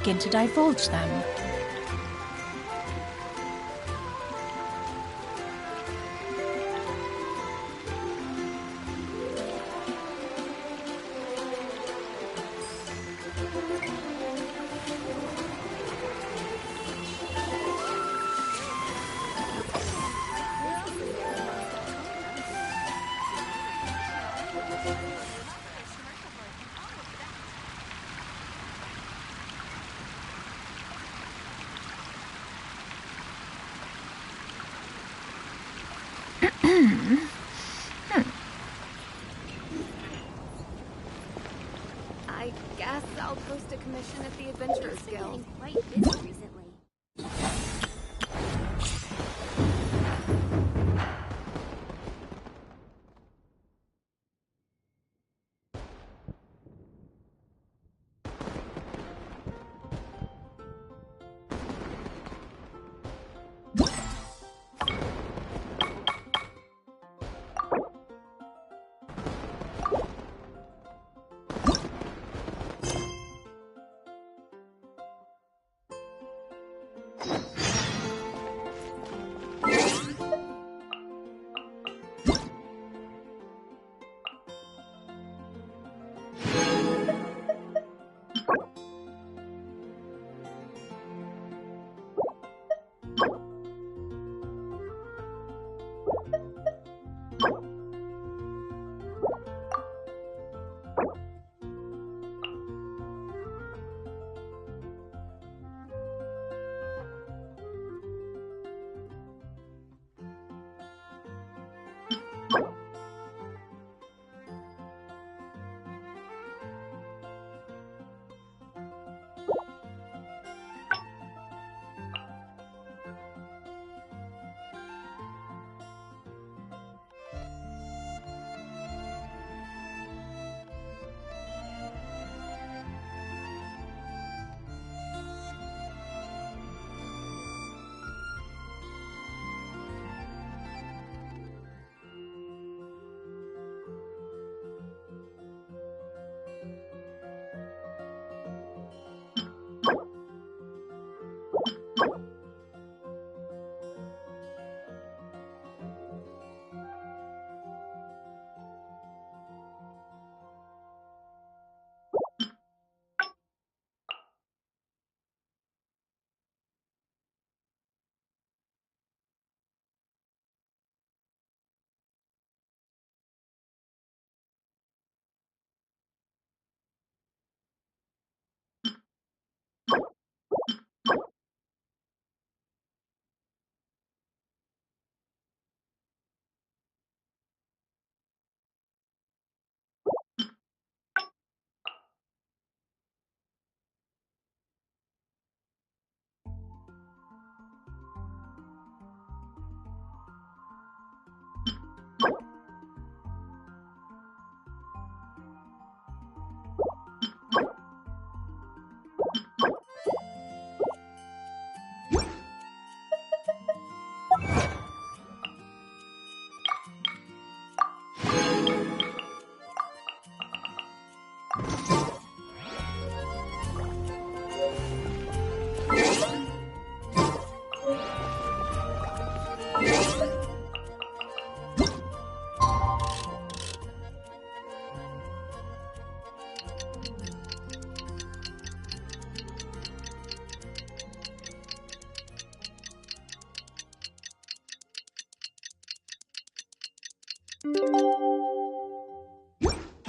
begin to divulge them. I guess I'll post a commission at the Adventurers Guild. Quite busy recently.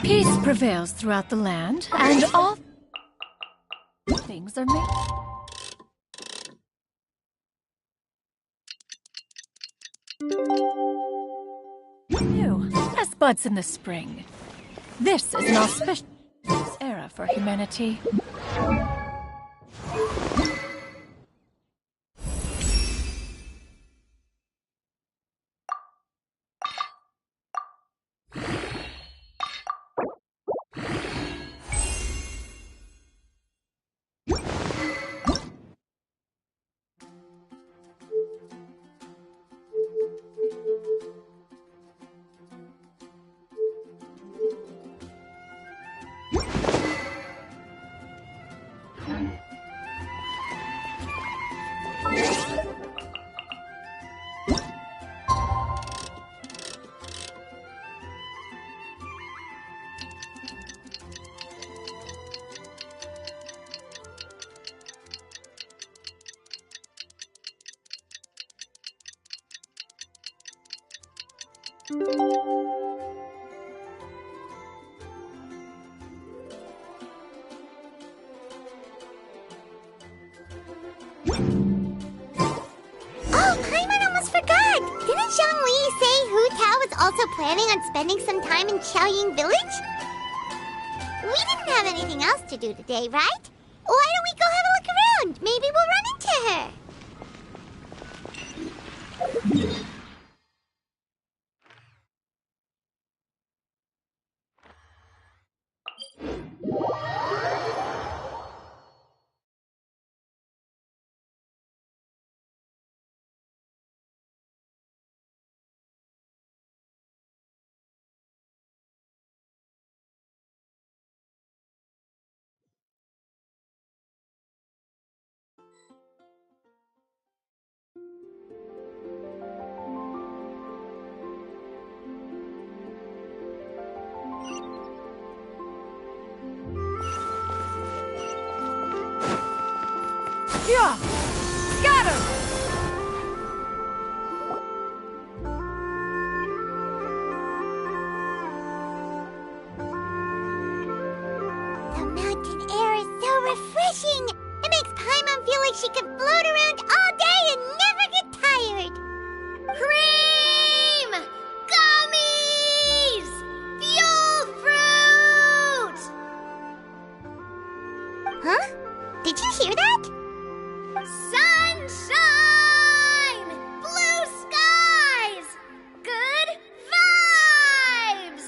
Peace prevails throughout the land, and all things are made. New, as buds in the spring. This is an auspicious era for humanity. Oh, Paimon almost forgot! Didn't Zhongli say Hu Tao was also planning on spending some time in Xiaoying Village? We didn't have anything else to do today, right? Why don't we go have a look around? Maybe we'll run into her. Yeah! Got him! The mountain air is so refreshing! It makes Paimon feel like she could float around all day and never get tired! Cream! Gummies! Fuel fruit! Huh? Did you hear that? Sunshine! Blue skies! Good vibes!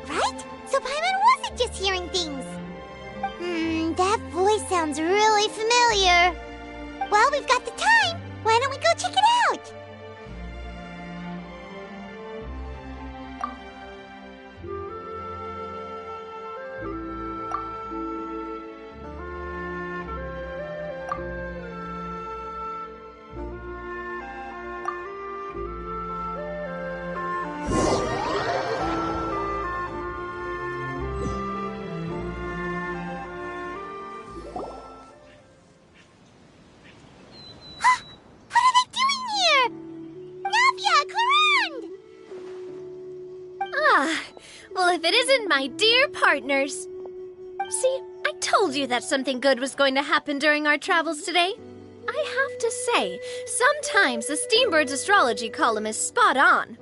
Right? So Paimon wasn't just hearing things. That voice sounds really familiar. Well, we've got the time. Why don't we go check it out? What are they doing here? Navia, Clarande! Ah, well, if it isn't my dear partners. See, I told you that something good was going to happen during our travels today. I have to say, sometimes the Steambird's astrology column is spot on.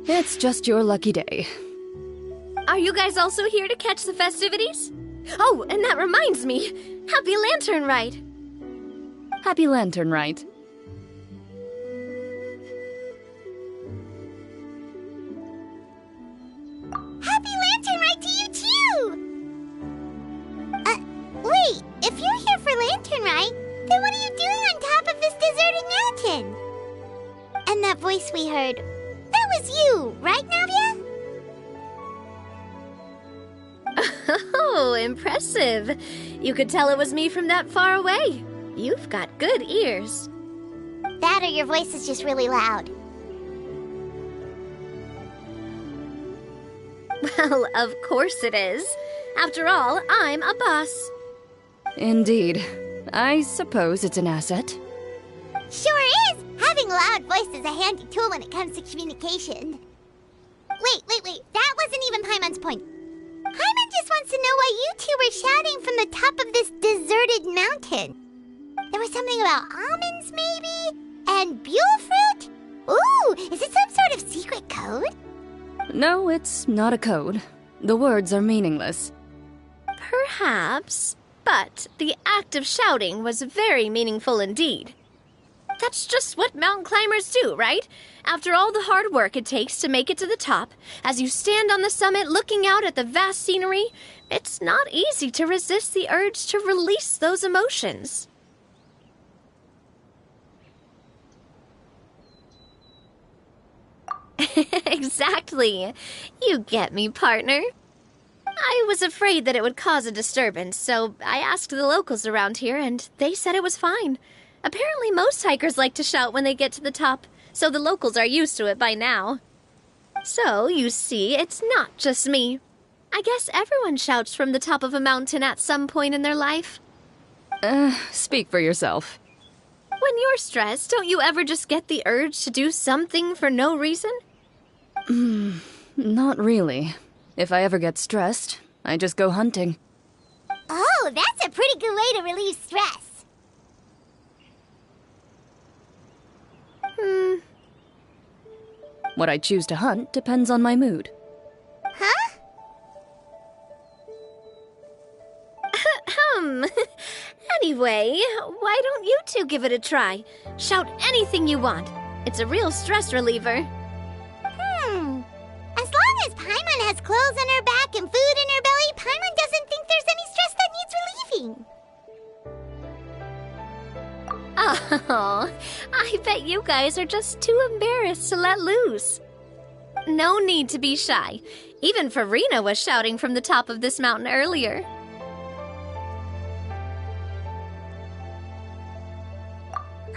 It's just your lucky day. Are you guys also here to catch the festivities? Oh, and that reminds me, Happy Lantern Ride. Happy Lantern Rite. Happy Lantern Ride to you too! Wait, if you're here for Lantern Ride, then what are you doing on top of this deserted mountain? And that voice we heard, that was you, right, Navia? Oh, impressive. You could tell it was me from that far away. You've got good ears. That or your voice is just really loud. Well, of course it is. After all, I'm a boss. Indeed. I suppose it's an asset. Sure is! Having a loud voice is a handy tool when it comes to communication. Wait. That wasn't even Paimon's point. Paimon just wants to know why you two were shouting from the top of this deserted mountain. There was something about almonds, maybe? And buell fruit? Ooh, is it some sort of secret code? No, it's not a code. The words are meaningless. Perhaps, but the act of shouting was very meaningful indeed. That's just what mountain climbers do, right? After all the hard work it takes to make it to the top, as you stand on the summit looking out at the vast scenery, it's not easy to resist the urge to release those emotions. Exactly. You get me, partner. I was afraid that it would cause a disturbance, so I asked the locals around here, and they said it was fine. Apparently most hikers like to shout when they get to the top, so the locals are used to it by now. So, you see, it's not just me. I guess everyone shouts from the top of a mountain at some point in their life. Speak for yourself. When you're stressed, don't you ever just get the urge to do something for no reason? Not really. If I ever get stressed, I just go hunting. Oh, that's a pretty good way to relieve stress. What I choose to hunt depends on my mood. Huh? Anyway, why don't you two give it a try? Shout anything you want. It's a real stress reliever. As long as Paimon has clothes on her back and food in her belly, Paimon doesn't think there's any stress that needs relieving. Oh, I bet you guys are just too embarrassed to let loose. No need to be shy. Even Farina was shouting from the top of this mountain earlier.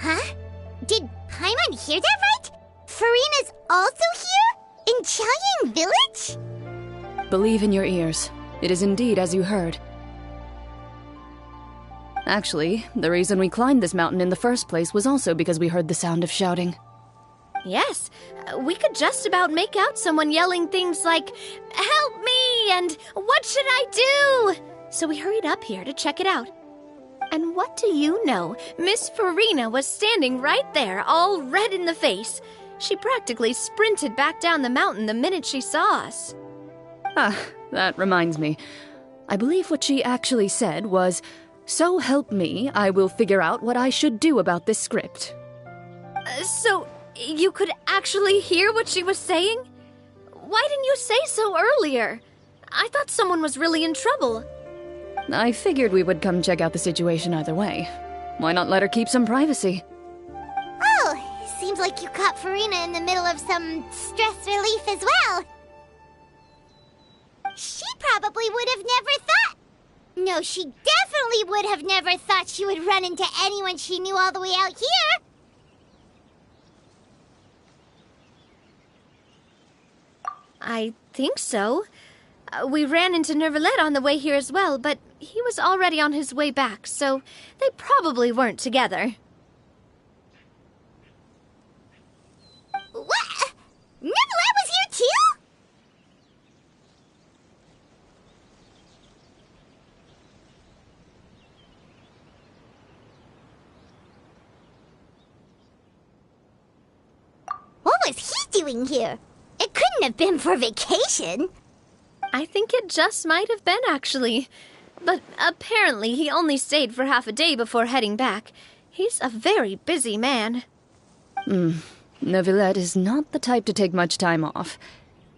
Huh? Did Paimon hear that right? Farina's also here? In Chaoying Village? Believe in your ears. It is indeed as you heard. Actually, the reason we climbed this mountain in the first place was also because we heard the sound of shouting. Yes, we could just about make out someone yelling things like, "Help me!" and "What should I do?" So we hurried up here to check it out. And what do you know? Miss Farina was standing right there, all red in the face. She practically sprinted back down the mountain the minute she saw us. Ah, that reminds me. I believe what she actually said was, "So help me, I will figure out what I should do about this script." So, you could actually hear what she was saying? Why didn't you say so earlier? I thought someone was really in trouble. I figured we would come check out the situation either way. Why not let her keep some privacy? Oh, seems like you caught Farina in the middle of some stress relief as well. She probably would have never thought... No, she definitely would have never thought she would run into anyone she knew all the way out here. I think so. We ran into Nervalet on the way here as well, but he was already on his way back, so they probably weren't together. What? Nervalet was here too? What was he doing here? It couldn't have been for vacation. I think it just might have been, actually. But apparently he only stayed for half a day before heading back. He's a very busy man. Nervalet is not the type to take much time off.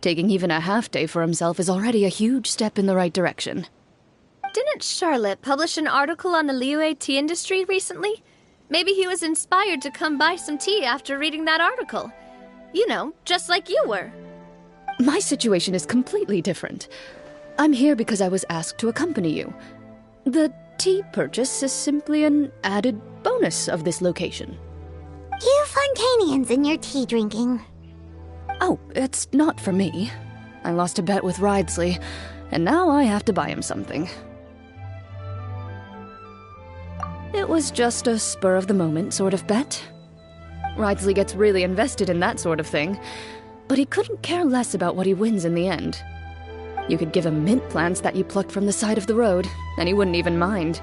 Taking even a half day for himself is already a huge step in the right direction. Didn't Charlotte publish an article on the Liyue tea industry recently? Maybe he was inspired to come buy some tea after reading that article. You know, just like you were. My situation is completely different. I'm here because I was asked to accompany you. The tea purchase is simply an added bonus of this location. You Fontanians and your tea drinking. Oh, it's not for me. I lost a bet with Ridesley, and now I have to buy him something. It was just a spur-of-the-moment sort of bet. Ridesley gets really invested in that sort of thing, but he couldn't care less about what he wins in the end. You could give him mint plants that you plucked from the side of the road, and he wouldn't even mind.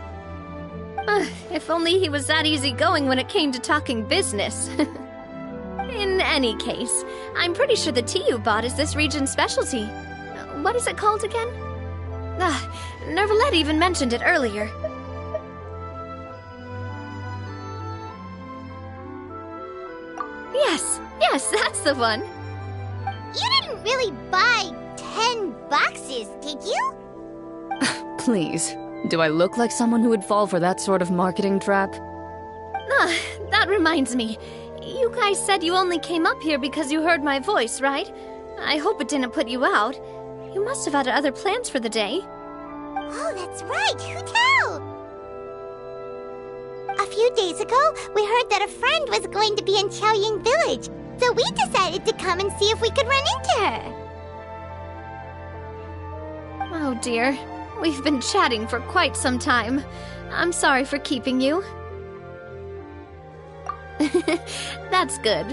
If only he was that easygoing when it came to talking business. In any case, I'm pretty sure the tea you bought is this region's specialty. What is it called again? Nervalet even mentioned it earlier. Yes, that's the one. You didn't really buy 10 boxes, did you? Please, do I look like someone who would fall for that sort of marketing trap? That reminds me. You guys said you only came up here because you heard my voice, right? I hope it didn't put you out. You must have had other plans for the day. Oh, that's right. Who tell? A few days ago, we heard that a friend was going to be in Chaoying Village, so we decided to come and see if we could run into her. Oh dear. We've been chatting for quite some time. I'm sorry for keeping you. That's good.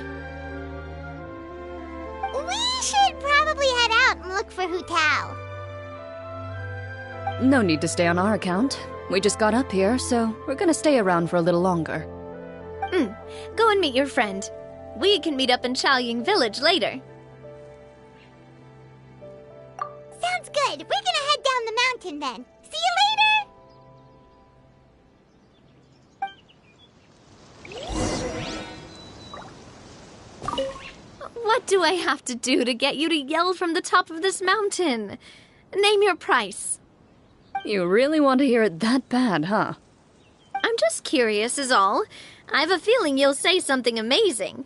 We should probably head out and look for Hu Tao. No need to stay on our account. We just got up here, so we're gonna stay around for a little longer. Go and meet your friend. We can meet up in Chaoying Village later. Sounds good. We're gonna head down the mountain then. See you later! What do I have to do to get you to yell from the top of this mountain? Name your price. You really want to hear it that bad, huh? I'm just curious is all. I have a feeling you'll say something amazing.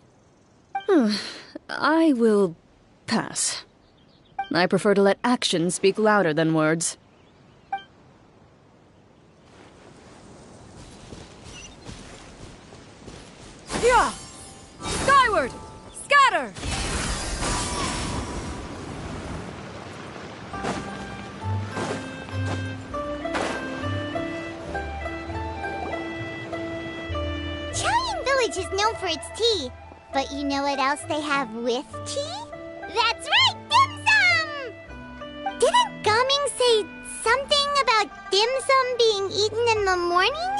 I will pass. I prefer to let actions speak louder than words. Yeah! Skyward! Scatter! Chaoying Village is known for its tea. But you know what else they have with tea? That's right! Dim sum! Didn't Gaming say something about dim sum being eaten in the morning?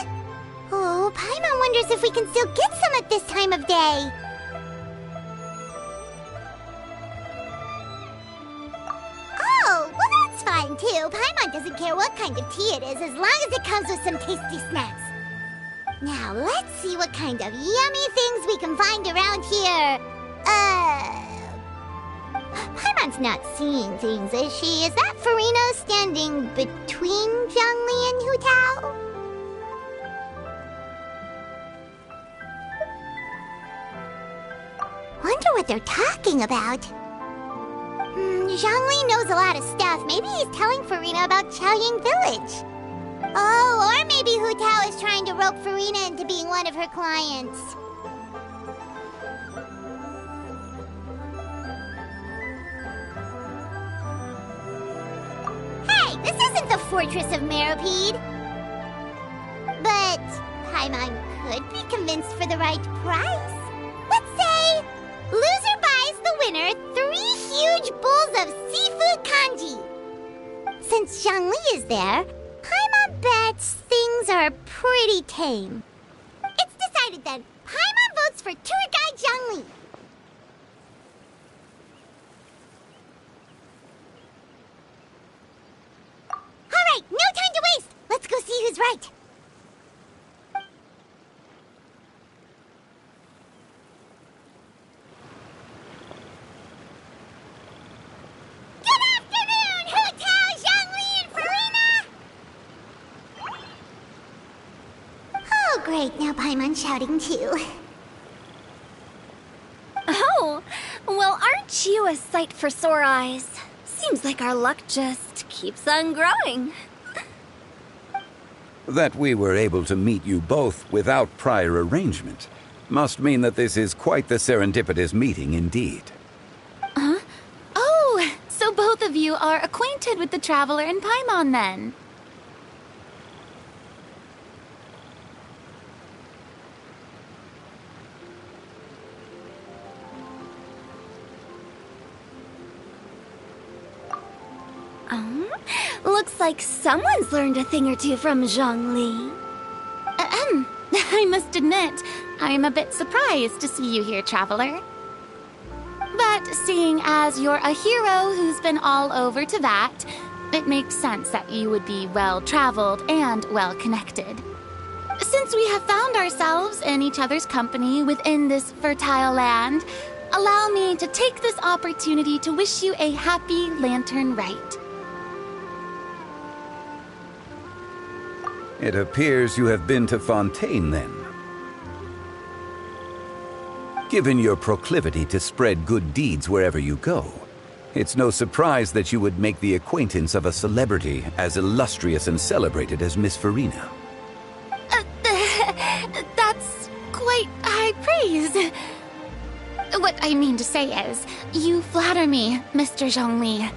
Oh, Paimon wonders if we can still get some at this time of day. Oh, well that's fine too. Paimon doesn't care what kind of tea it is as long as it comes with some tasty snacks. Now let's see what kind of yummy things we can find around here. Paimon's not seeing things, is she? Is that Farino standing between Zhongli and Hu Tao? Wonder what they're talking about. Zhongli knows a lot of stuff. Maybe he's telling Farina about Chaoying Village. Oh, or maybe Hu Tao is trying to rope Farina into being one of her clients. Hey, this isn't the Fortress of Meropide. But Paimon could be convinced for the right price. Let's say loser buys the winner 3 huge bowls of seafood kanji. Since Zhongli is there, Paimon bets things are pretty tame. It's decided then. Paimon votes for tour guide Zhongli. All right, no time to waste. Let's go see who's right. Good afternoon, Hu Tao, Zhongli, and Farina. Oh, great. Now Paimon's shouting too. Oh, well, aren't you a sight for sore eyes? Seems like our luck just keeps on growing. That we were able to meet you both without prior arrangement must mean that this is quite the serendipitous meeting indeed. Huh? Oh, so both of you are acquainted with the Traveler and Paimon then? Looks like someone's learned a thing or two from Zhongli. I must admit, I am a bit surprised to see you here, Traveler. But seeing as you're a hero who's been all over to that, it makes sense that you would be well-traveled and well-connected. Since we have found ourselves in each other's company within this fertile land, allow me to take this opportunity to wish you a happy Lantern Rite. It appears you have been to Fontaine, then. Given your proclivity to spread good deeds wherever you go, it's no surprise that you would make the acquaintance of a celebrity as illustrious and celebrated as Miss Farina. That's quite high praise. What I mean to say is, you flatter me, Mr. Zhongli.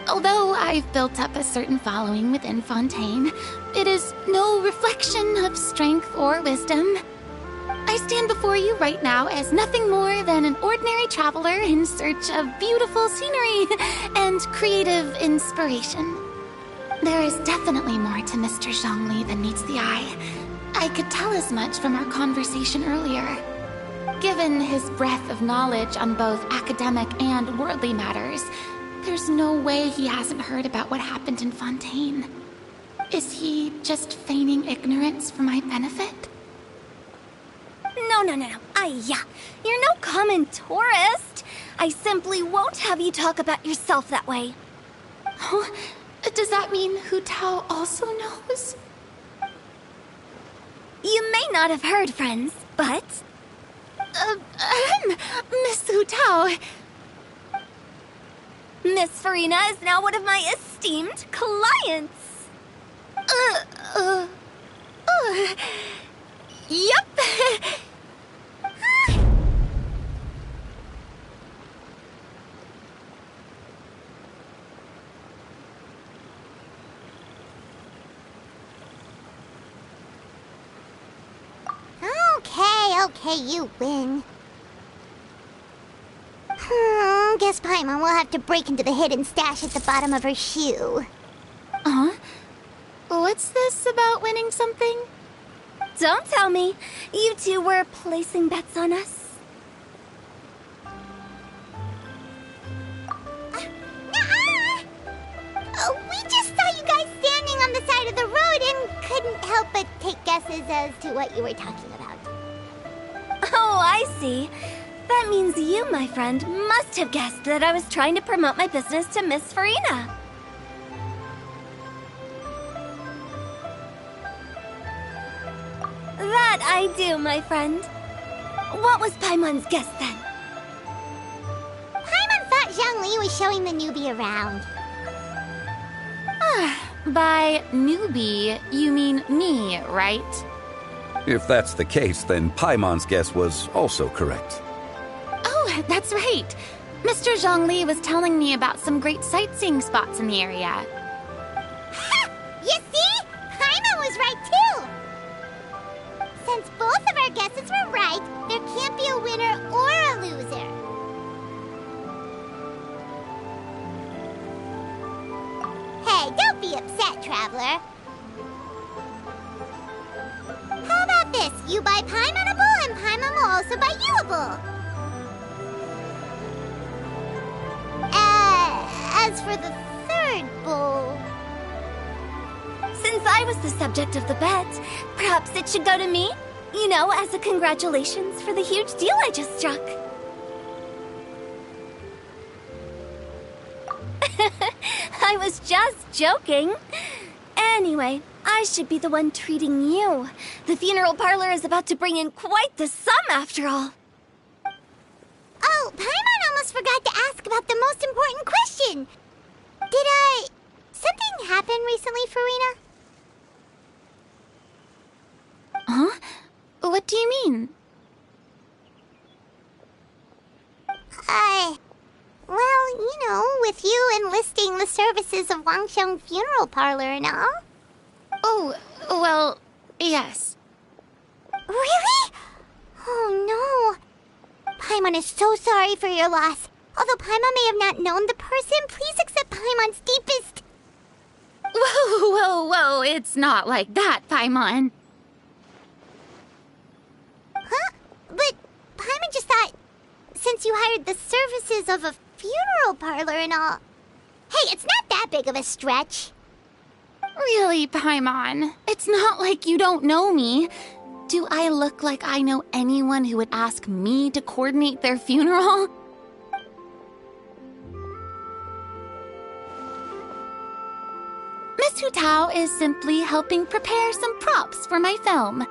Although I've built up a certain following within Fontaine, it is no reflection of strength or wisdom. I stand before you right now as nothing more than an ordinary traveler in search of beautiful scenery and creative inspiration. There is definitely more to Mr. Zhongli than meets the eye. I could tell as much from our conversation earlier. Given his breadth of knowledge on both academic and worldly matters, there's no way he hasn't heard about what happened in Fontaine. Is he just feigning ignorance for my benefit? No. You're no common tourist. I simply won't have you talk about yourself that way. Oh, does that mean Hu Tao also knows? You may not have heard, friends, but... Miss Hu Tao... Miss Farina is now one of my esteemed clients. Yep. Okay, you win. Guess Paimon will have to break into the hidden stash at the bottom of her shoe. What's this about winning something? Don't tell me. You two were placing bets on us. We just saw you guys standing on the side of the road and couldn't help but take guesses as to what you were talking about. Oh, I see. That means you, my friend, must have guessed that I was trying to promote my business to Miss Farina. That I do, my friend. What was Paimon's guess then? Paimon thought Zhongli was showing the newbie around. By newbie, you mean me, right? If that's the case, then Paimon's guess was also correct. Oh, that's right. Mr. Zhongli was telling me about some great sightseeing spots in the area. Ha! You see? Paimon was right too! Since both of our guesses were right, there can't be a winner or a loser. Hey, don't be upset, traveler. How about this? You buy Paimon a bowl and Paimon will also buy you a bowl. As for the third bowl... Since I was the subject of the bet, perhaps it should go to me? You know, as a congratulations for the huge deal I just struck. I was just joking. Anyway, I should be the one treating you. The funeral parlor is about to bring in quite the sum after all. Oh, Paimon almost forgot to ask about the most important question. Something happen recently, Farina? Huh? What do you mean? Well, you know, with you enlisting the services of Wangsheng Funeral Parlor and all. Oh, well, yes. Really? Oh, no. Paimon is so sorry for your loss. Although Paimon may have not known the person, please accept Paimon's deepest... Whoa, it's not like that, Paimon. Huh? But Paimon just thought, since you hired the services of a funeral parlor and all... Hey, it's not that big of a stretch. Really, Paimon? It's not like you don't know me. Do I look like I know anyone who would ask me to coordinate their funeral? Miss Hu Tao is simply helping prepare some props for my film.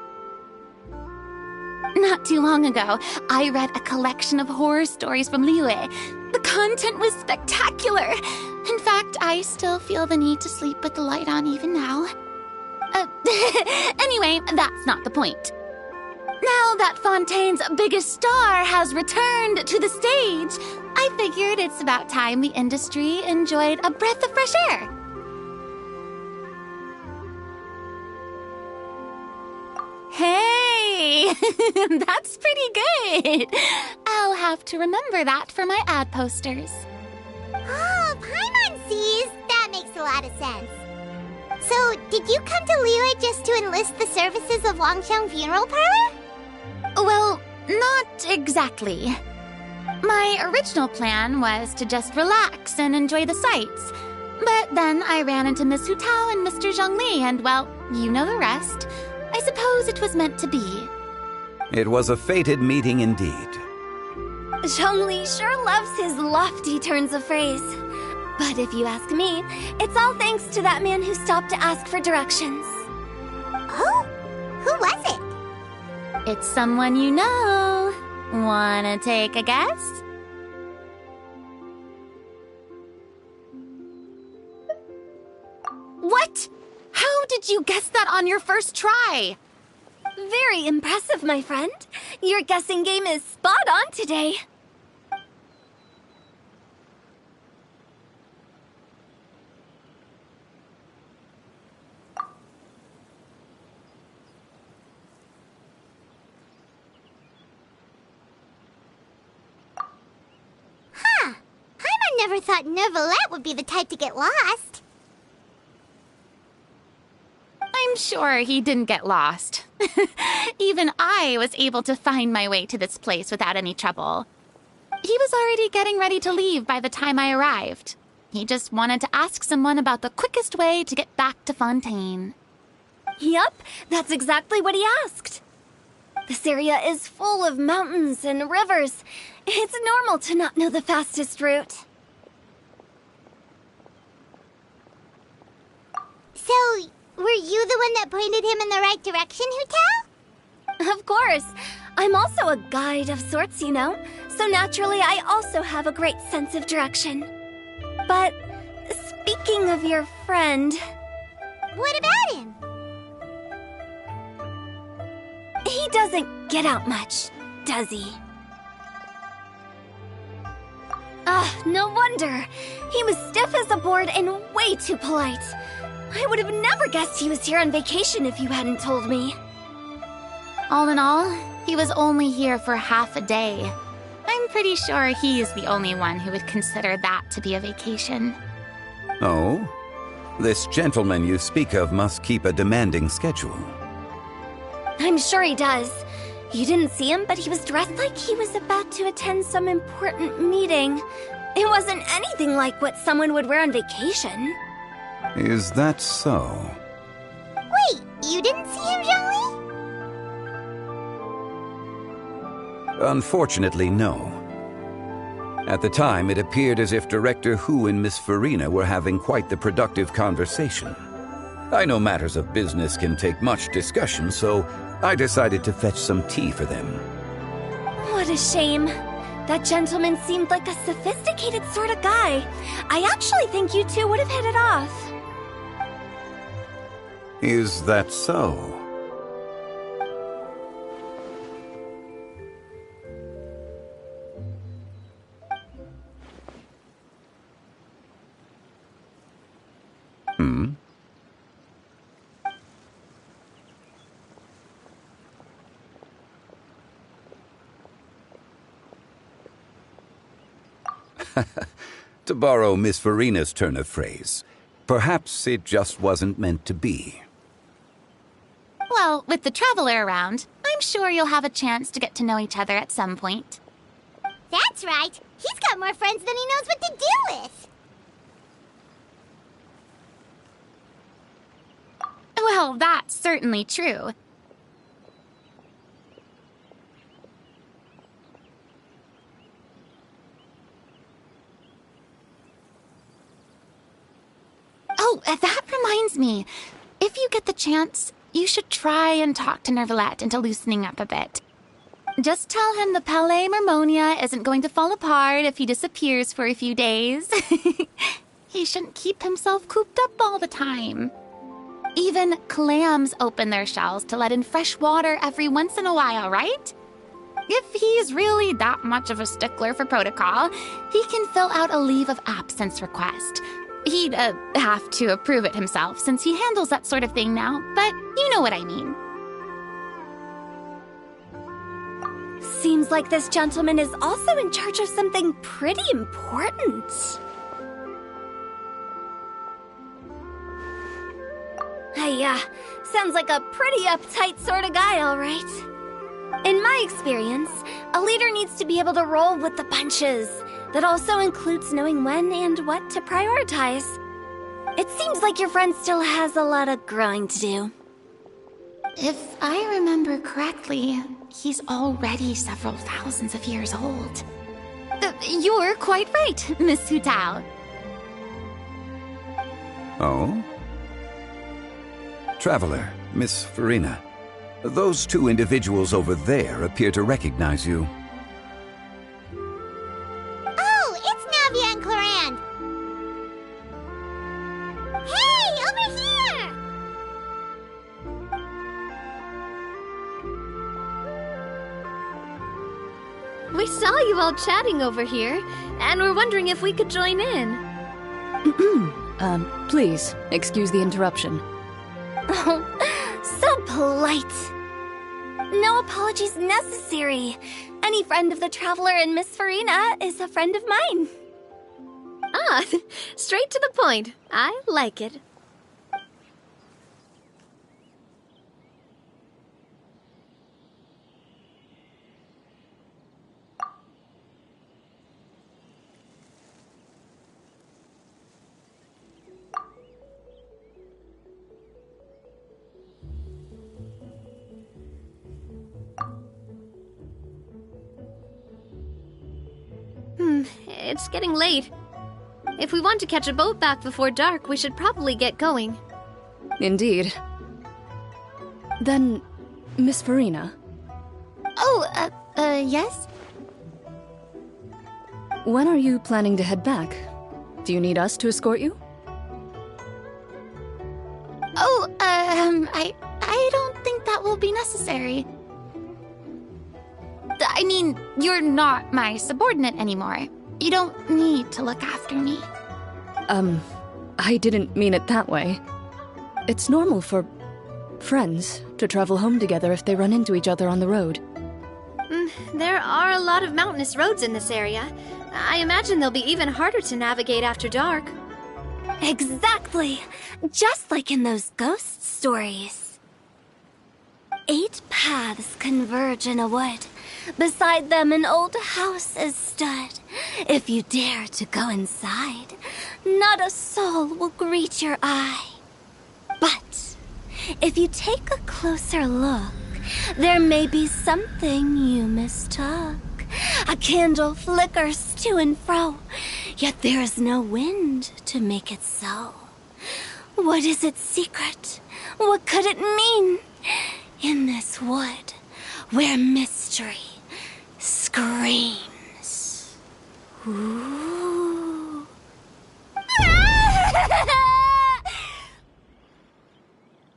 Not too long ago, I read a collection of horror stories from Liyue. The content was spectacular. In fact, I still feel the need to sleep with the light on even now. Anyway, that's not the point. Now that Fontaine's biggest star has returned to the stage, I figured it's about time the industry enjoyed a breath of fresh air. Hey, that's pretty good. I'll have to remember that for my ad posters. Oh, Paimon sees. That makes a lot of sense. So, did you come to Liyue just to enlist the services of Longsheng Funeral Parlor? Well, not exactly. My original plan was to just relax and enjoy the sights. But then I ran into Miss Hu Tao and Mr. Zhongli, and well, you know the rest. I suppose it was meant to be. It was a fated meeting indeed. Zhongli sure loves his lofty turns of phrase. But if you ask me, it's all thanks to that man who stopped to ask for directions. Oh? Who was it? It's someone you know. Wanna take a guess? What? How did you guess that on your first try? Very impressive, my friend. Your guessing game is spot on today. Huh. Paimon never thought Neuvillette would be the type to get lost. I'm sure he didn't get lost. Even I was able to find my way to this place without any trouble. He was already getting ready to leave by the time I arrived. He just wanted to ask someone about the quickest way to get back to Fontaine. Yup, that's exactly what he asked. This area is full of mountains and rivers. It's normal to not know the fastest route. So, were you the one that pointed him in the right direction, Hu Tao? Of course. I'm also a guide of sorts, you know. So naturally, I also have a great sense of direction. But speaking of your friend... What about him? He doesn't get out much, does he? No wonder. He was stiff as a board and way too polite. I would have never guessed he was here on vacation if you hadn't told me. All in all, he was only here for half a day. I'm pretty sure he's the only one who would consider that to be a vacation. Oh? This gentleman you speak of must keep a demanding schedule. I'm sure he does. You didn't see him, but he was dressed like he was about to attend some important meeting. It wasn't anything like what someone would wear on vacation. Is that so? Wait, you didn't see him, Zhongli? Unfortunately, no. At the time, it appeared as if Director Hu and Miss Farina were having quite the productive conversation. I know matters of business can take much discussion, so I decided to fetch some tea for them. What a shame. That gentleman seemed like a sophisticated sort of guy. I actually think you two would have hit it off. Is that so? To borrow Miss Farina's turn of phrase, perhaps it just wasn't meant to be. Well, with the traveler around, I'm sure you'll have a chance to get to know each other at some point. That's right. He's got more friends than he knows what to do with. Well, that's certainly true. Oh, that reminds me. If you get the chance, you should try and talk to Neuvillette into loosening up a bit. Just tell him the Palais Mermonia isn't going to fall apart if he disappears for a few days. He shouldn't keep himself cooped up all the time. Even clams open their shells to let in fresh water every once in a while, right? If he's really that much of a stickler for protocol, he can fill out a leave of absence request. He'd have to approve it himself since he handles that sort of thing now, but you know what I mean. Seems like this gentleman is also in charge of something pretty important. Sounds like a pretty uptight sort of guy, all right. In my experience, a leader needs to be able to roll with the punches. That also includes knowing when and what to prioritize. It seems like your friend still has a lot of growing to do. If I remember correctly, he's already several thousands of years old. You're quite right, Miss Hu Tao. Oh? Traveler, Miss Farina. Those two individuals over there appear to recognize you. Oh, it's Navia and Clorand. Hey, over here! We saw you all chatting over here, and we're wondering if we could join in. Please, excuse the interruption. Oh, so polite. No apologies necessary. Any friend of the Traveler and Miss Farina is a friend of mine. Ah, straight to the point. I like it. It's getting late. If we want to catch a boat back before dark, we should probably get going. Indeed. Then, Miss Farina? Oh, yes? When are you planning to head back? Do you need us to escort you? Oh, I don't think that will be necessary. I mean, you're not my subordinate anymore. You don't need to look after me. I didn't mean it that way. It's normal for friends to travel home together if they run into each other on the road. There are a lot of mountainous roads in this area. I imagine they'll be even harder to navigate after dark. Exactly. Just like in those ghost stories. 8 paths converge in a wood. Beside them an old house is stood. If you dare to go inside, not a soul will greet your eye. But if you take a closer look, there may be something you mistook. A candle flickers to and fro, yet there is no wind to make it so. What is its secret? What could it mean? In this wood, where mystery screams. Ooh.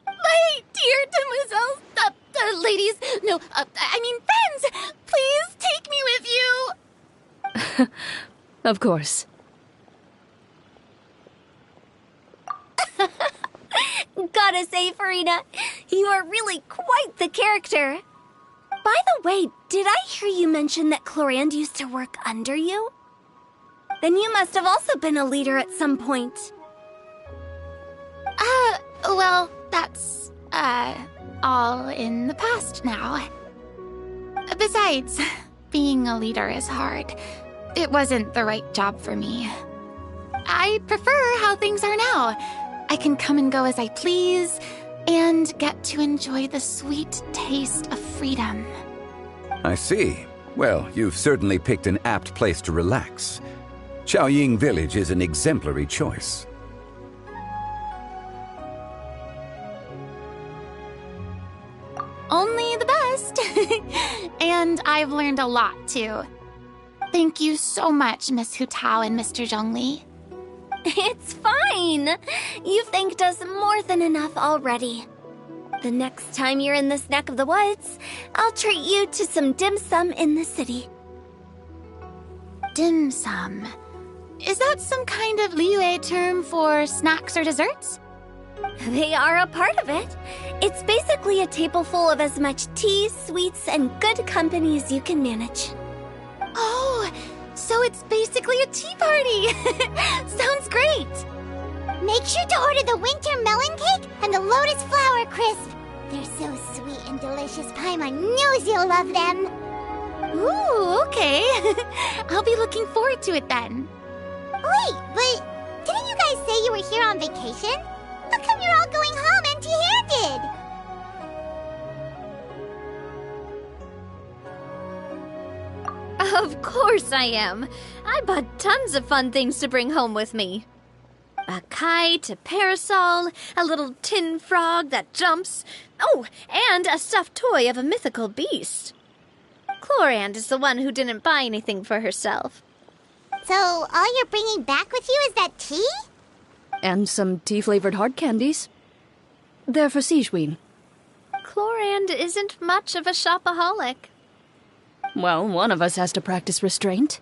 My dear demoiselles, ladies, no, I mean friends, please take me with you. Of course. Gotta say, Farina, you are really quite the character. By the way, did I hear you mention that Clorand used to work under you? Then you must have also been a leader at some point. Well, that's, all in the past now. Besides, being a leader is hard. It wasn't the right job for me. I prefer how things are now. I can come and go as I please, and get to enjoy the sweet taste of freedom. I see. Well, you've certainly picked an apt place to relax. Chaoying Village is an exemplary choice. Only the best. And I've learned a lot, too. Thank you so much, Miss Hu Tao and Mr. Zhongli. It's fine. You thanked us more than enough already. The next time you're in this neck of the woods, I'll treat you to some dim sum in the city. Dim sum. Is that some kind of Liyue term for snacks or desserts? They are a part of it. It's basically a table full of as much tea, sweets, and good company as you can manage. Oh, so it's basically a tea party. Sounds great. Make sure to order the winter melon cake and the lotus flower crisp. They're so sweet and delicious. Paimon knows you'll love them. Ooh, okay. I'll be looking forward to it then. Wait, but didn't you guys say you were here on vacation? How come you're all going home empty-handed? Of course I am. I bought tons of fun things to bring home with me. A kite, a parasol, a little tin frog that jumps. Oh, and a stuffed toy of a mythical beast. Chlorand is the one who didn't buy anything for herself. So all you're bringing back with you is that tea? And some tea-flavored hard candies. They're for Sijween. Chlorand isn't much of a shopaholic. Well, one of us has to practice restraint.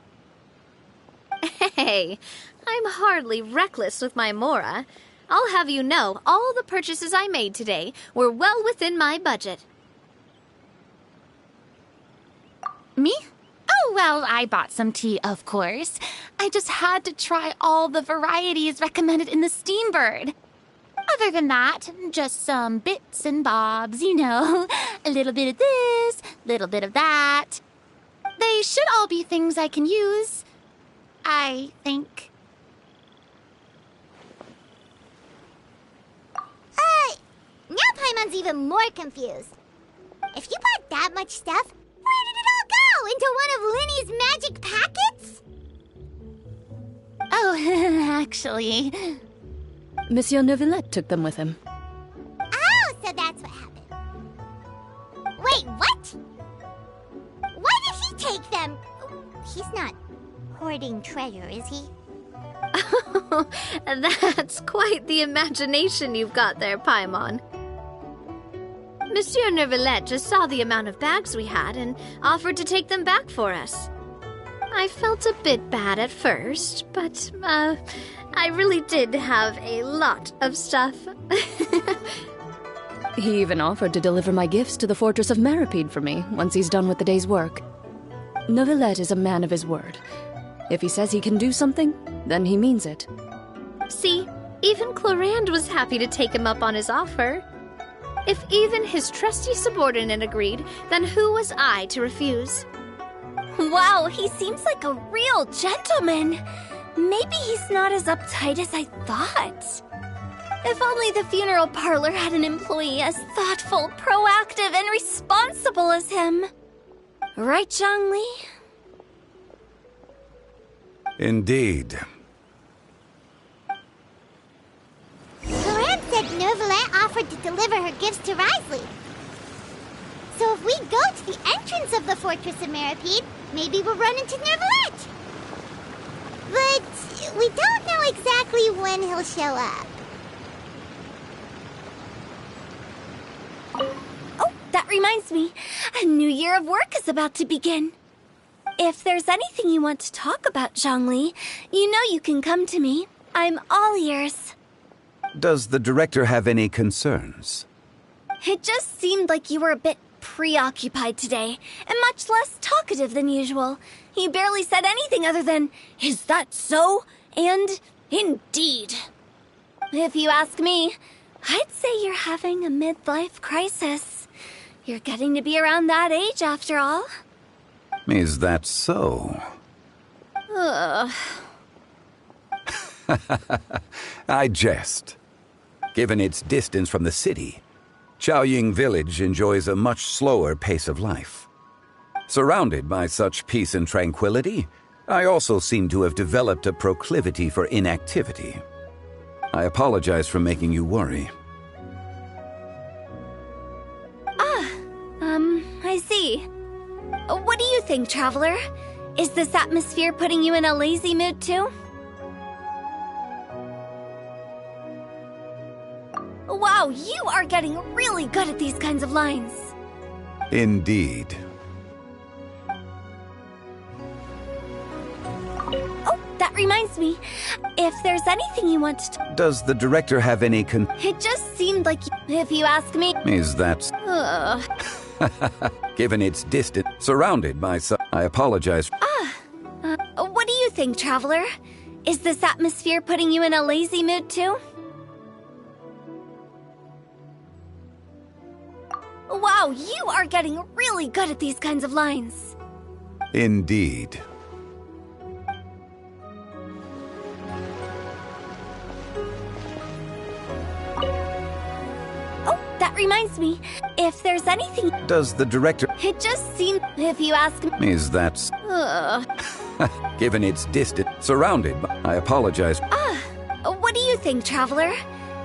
Hey, I'm hardly reckless with my Mora. I'll have you know, all the purchases I made today were well within my budget. Me? Oh, well, I bought some tea, of course. I just had to try all the varieties recommended in the Steambird. Other than that, just some bits and bobs, you know. A little bit of this, little bit of that. They should all be things I can use, I think. Now Paimon's even more confused. If you bought that much stuff, where did it all go? Into one of Linny's magic packets? Oh, actually... Monsieur Neuvillette took them with him. Oh, so that's what happened. Wait, what? Why did he take them? He's not hoarding treasure, is he? That's quite the imagination you've got there, Paimon. Monsieur Neuvillette just saw the amount of bags we had and offered to take them back for us. I felt a bit bad at first, but, I really did have a lot of stuff. He even offered to deliver my gifts to the Fortress of Meripede for me once he's done with the day's work. Neuvillette is a man of his word. If he says he can do something, then he means it. See, even Chlorand was happy to take him up on his offer. If even his trusty subordinate agreed, then who was I to refuse? Wow, he seems like a real gentleman. Maybe he's not as uptight as I thought. If only the funeral parlor had an employee as thoughtful, proactive, and responsible as him. Right, Zhongli? Indeed. Chlorand said Neuvillette offered to deliver her gifts to Risley. So if we go to the entrance of the Fortress of Meripede, maybe we'll run into Neuvillette. But we don't know exactly when he'll show up. Oh, that reminds me. A new year of work is about to begin. If there's anything you want to talk about, Zhongli, you know you can come to me. I'm all ears. Does the director have any concerns? It just seemed like you were a bit preoccupied today, and much less talkative than usual. You barely said anything other than, "Is that so?" and "Indeed." If you ask me, I'd say you're having a midlife crisis. You're getting to be around that age after all. Is that so? Ugh. I jest. Given its distance from the city, Chaoying Village enjoys a much slower pace of life. Surrounded by such peace and tranquility, I also seem to have developed a proclivity for inactivity. I apologize for making you worry. I see. What do you think, Traveler? Is this atmosphere putting you in a lazy mood too? Wow, you are getting really good at these kinds of lines. Indeed. Oh, that reminds me. If there's anything you want to... Does the director have any It just seemed like, if you ask me... Is that... Given its distance, surrounded by some... I apologize. What do you think, Traveler? Is this atmosphere putting you in a lazy mood too? Wow, you are getting really good at these kinds of lines. Indeed. Oh, that reminds me. If there's anything... Does the director... It just seemed... If you ask me... Is that... Given its distance, surrounded by... I apologize. What do you think, Traveler?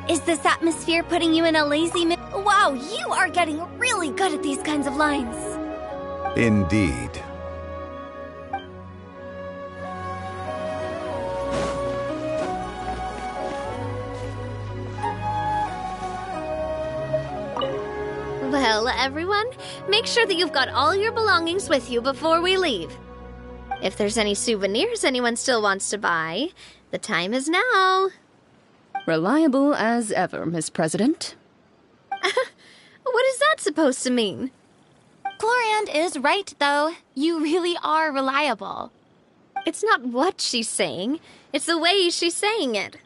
Is this atmosphere putting you in a lazy mood? Wow, you are getting really good at these kinds of lines. Indeed. Well, everyone, make sure that you've got all your belongings with you before we leave. If there's any souvenirs anyone still wants to buy, the time is now. Reliable as ever, Miss President. What is that supposed to mean? Gloriand is right, though. You really are reliable. It's not what she's saying, it's the way she's saying it.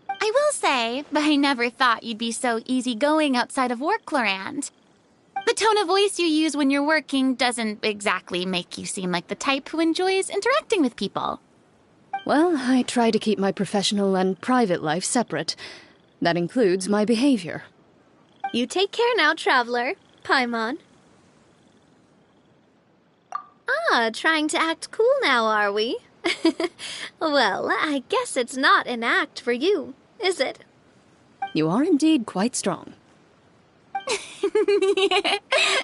I will say, but I never thought you'd be so easygoing outside of work, Gloriand. The tone of voice you use when you're working doesn't exactly make you seem like the type who enjoys interacting with people. Well, I try to keep my professional and private life separate. That includes my behavior. You take care now, Traveler. Paimon. Trying to act cool now, are we? Well, I guess it's not an act for you, is it? You are indeed quite strong.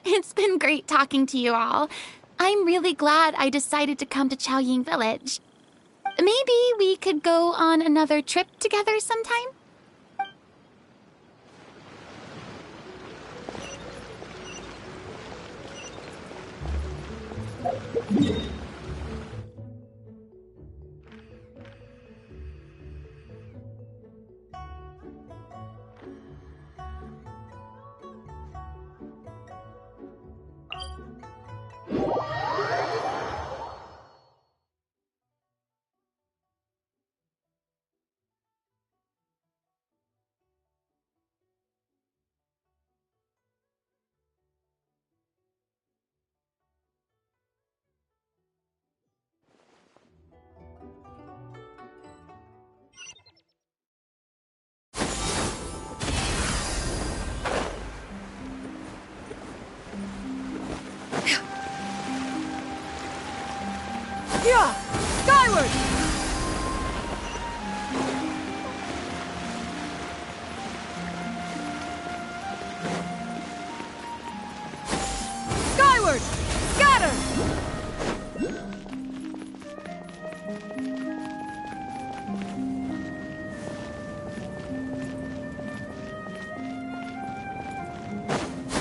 It's been great talking to you all. I'm really glad I decided to come to Chaoying Village. Maybe we could go on another trip together sometime? Skyward! Skyward! Scatter!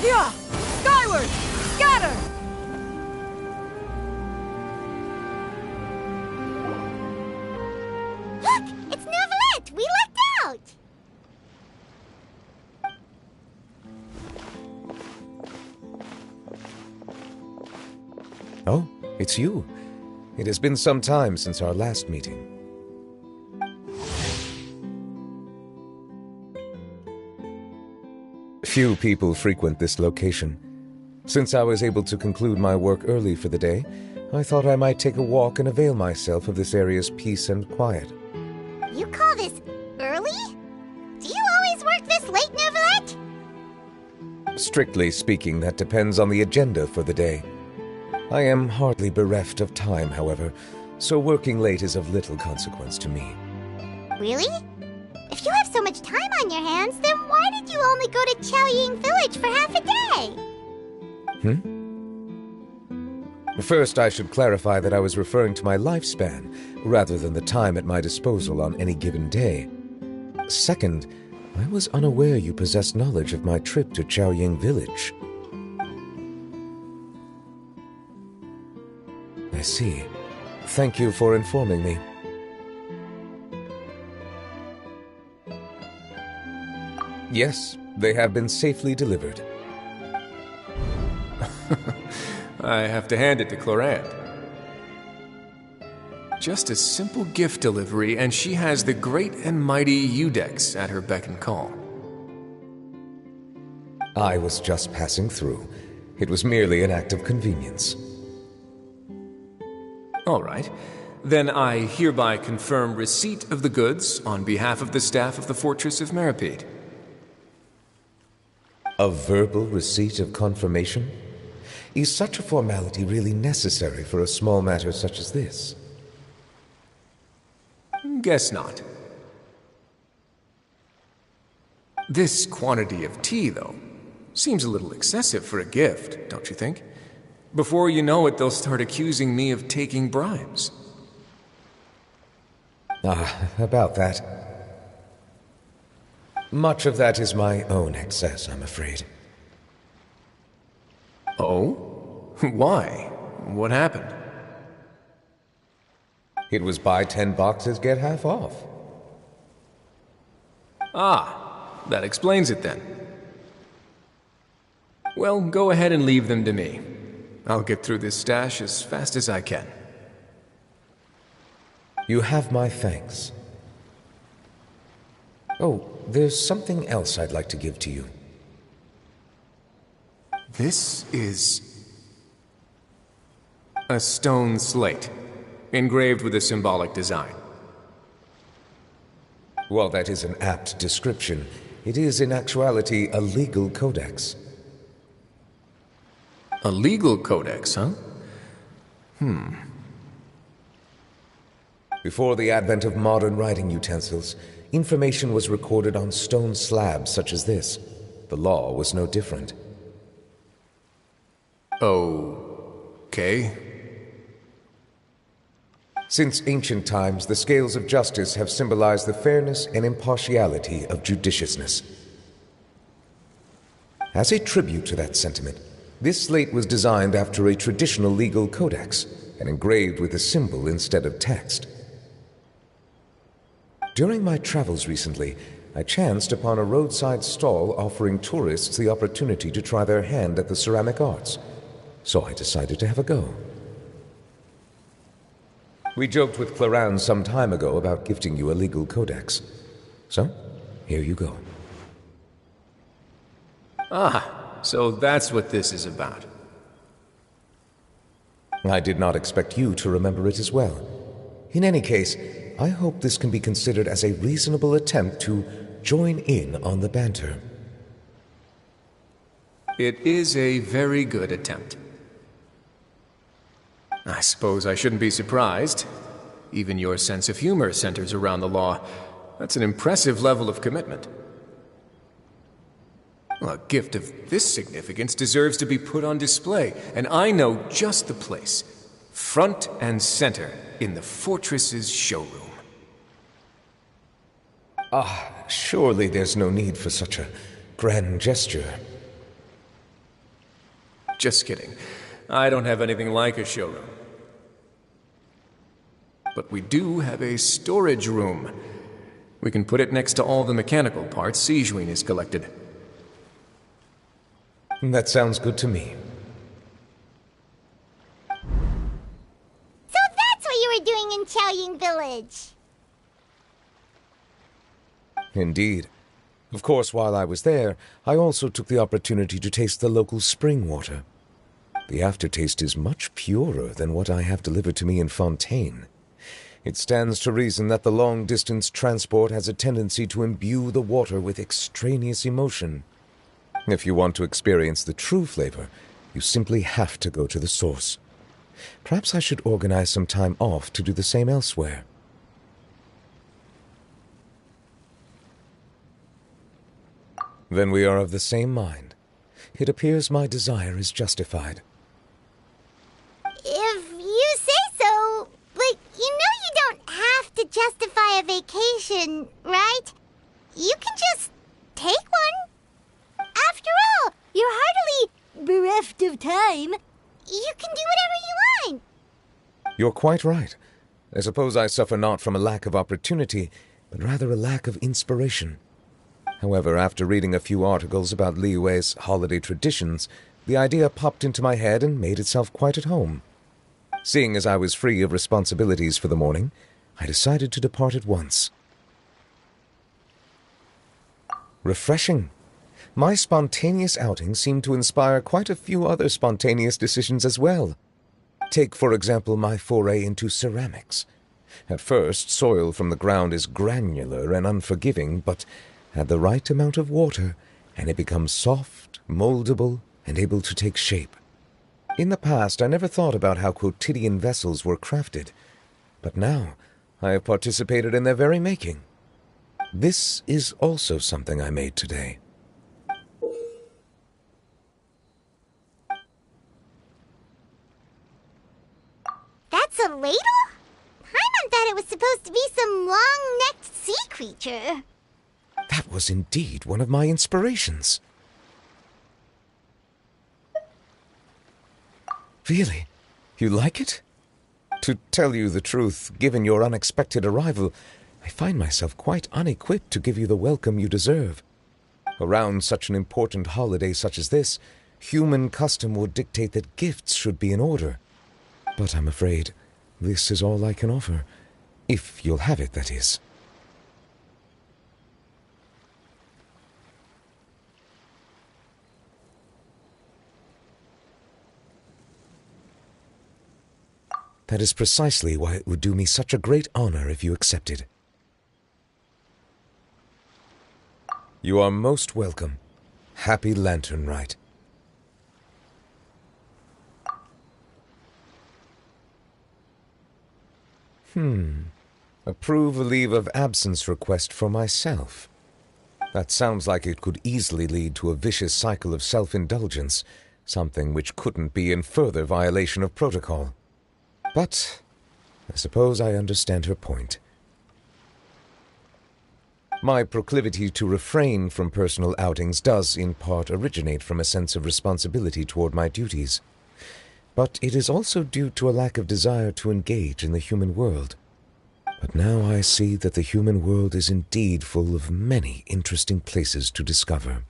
Yeah! Skyward! Scatter! Look! It's Neuvillette! We lucked out! Oh, it's you. It has been some time since our last meeting. Few people frequent this location. Since I was able to conclude my work early for the day, I thought I might take a walk and avail myself of this area's peace and quiet. You call this early? Do you always work this late, Neuvillette? Strictly speaking, that depends on the agenda for the day. I am hardly bereft of time, however, so working late is of little consequence to me. Really? If you have so much time on your hands, then why did you only go to Chaoying Village for half a day? First, I should clarify that I was referring to my lifespan, rather than the time at my disposal on any given day. Second, I was unaware you possessed knowledge of my trip to Chaoying Village. I see. Thank you for informing me. Yes, they have been safely delivered. I have to hand it to Clorand. Just a simple gift delivery, and she has the great and mighty Udex at her beck and call. I was just passing through. It was merely an act of convenience. All right. Then I hereby confirm receipt of the goods on behalf of the staff of the Fortress of Meripede. A verbal receipt of confirmation? Is such a formality really necessary for a small matter such as this? Guess not. This quantity of tea, though, seems a little excessive for a gift, don't you think? Before you know it, they'll start accusing me of taking bribes. About that. Much of that is my own excess, I'm afraid. Oh? Why? What happened? It was buy 10 boxes, get half off. Ah, that explains it then. Well, go ahead and leave them to me. I'll get through this stash as fast as I can. You have my thanks. Oh, there's something else I'd like to give to you. This is a stone slate, engraved with a symbolic design. While that is an apt description, it is in actuality a legal codex. A legal codex, huh? Before the advent of modern writing utensils, information was recorded on stone slabs such as this. The law was no different. Okay. Since ancient times, the scales of justice have symbolized the fairness and impartiality of judiciousness. As a tribute to that sentiment, this slate was designed after a traditional legal codex and engraved with a symbol instead of text. During my travels recently, I chanced upon a roadside stall offering tourists the opportunity to try their hand at the ceramic arts, so I decided to have a go. We joked with Clorand some time ago about gifting you a legal codex. So, here you go. Ah, so that's what this is about. I did not expect you to remember it as well. In any case, I hope this can be considered as a reasonable attempt to join in on the banter. It is a very good attempt. I suppose I shouldn't be surprised. Even your sense of humor centers around the law. That's an impressive level of commitment. Well, a gift of this significance deserves to be put on display, and I know just the place. Front and center in the fortress's showroom. Surely there's no need for such a grand gesture. Just kidding. I don't have anything like a showroom. But we do have a storage room. We can put it next to all the mechanical parts Sijuin has collected. That sounds good to me. So that's what you were doing in Chaoying Village. Indeed. Of course, while I was there, I also took the opportunity to taste the local spring water. The aftertaste is much purer than what I have delivered to me in Fontaine. It stands to reason that the long-distance transport has a tendency to imbue the water with extraneous emotion. If you want to experience the true flavor, you simply have to go to the source. Perhaps I should organize some time off to do the same elsewhere. Then we are of the same mind. It appears my desire is justified. If you say so, but you know you don't have to justify a vacation, right? You can just You're quite right. I suppose I suffer not from a lack of opportunity, but rather a lack of inspiration. However, after reading a few articles about Liyue's holiday traditions, the idea popped into my head and made itself quite at home. Seeing as I was free of responsibilities for the morning, I decided to depart at once. Refreshing. My spontaneous outing seemed to inspire quite a few other spontaneous decisions as well. Take, for example, my foray into ceramics. At first, soil from the ground is granular and unforgiving, but add the right amount of water, and it becomes soft, moldable, and able to take shape. In the past, I never thought about how quotidian vessels were crafted, but now I have participated in their very making. This is also something I made today. That's a ladle? Paimon thought it was supposed to be some long-necked sea creature. That was indeed one of my inspirations. Really? You like it? To tell you the truth, given your unexpected arrival, I find myself quite unequipped to give you the welcome you deserve. Around such an important holiday such as this, human custom would dictate that gifts should be in order. But I'm afraid this is all I can offer. If you'll have it, that is. That is precisely why it would do me such a great honor if you accepted. You are most welcome. Happy Lantern Rite. Approve a leave of absence request for myself. That sounds like it could easily lead to a vicious cycle of self-indulgence, something which couldn't be in further violation of protocol. But I suppose I understand her point. My proclivity to refrain from personal outings does, in part, originate from a sense of responsibility toward my duties. But it is also due to a lack of desire to engage in the human world. But now I see that the human world is indeed full of many interesting places to discover.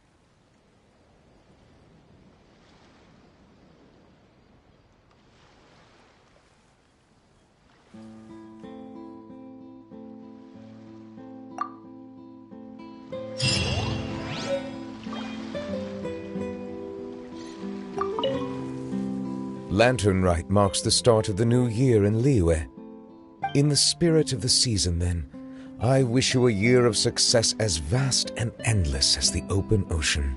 Lantern Rite marks the start of the new year in Liyue. In the spirit of the season, then, I wish you a year of success as vast and endless as the open ocean.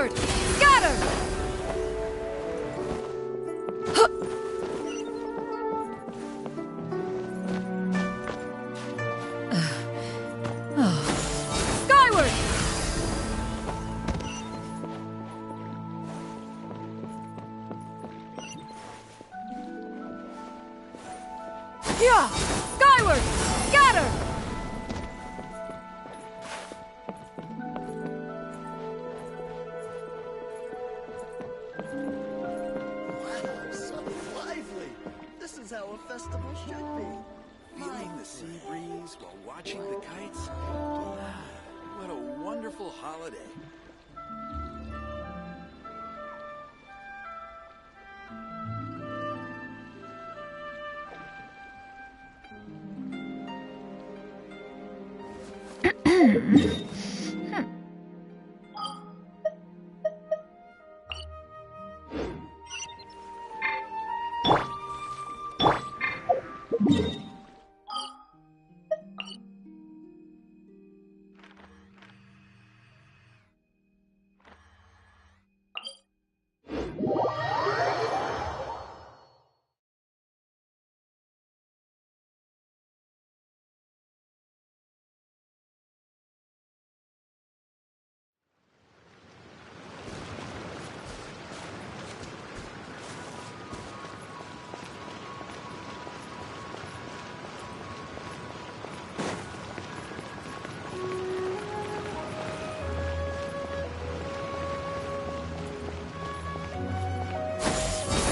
Skyward! Scatter! Skyward! Yeah! Skyward! Scatter! So lively! This is how a festival should be. Feeling the sea breeze while watching the kites. Ah, what a wonderful holiday.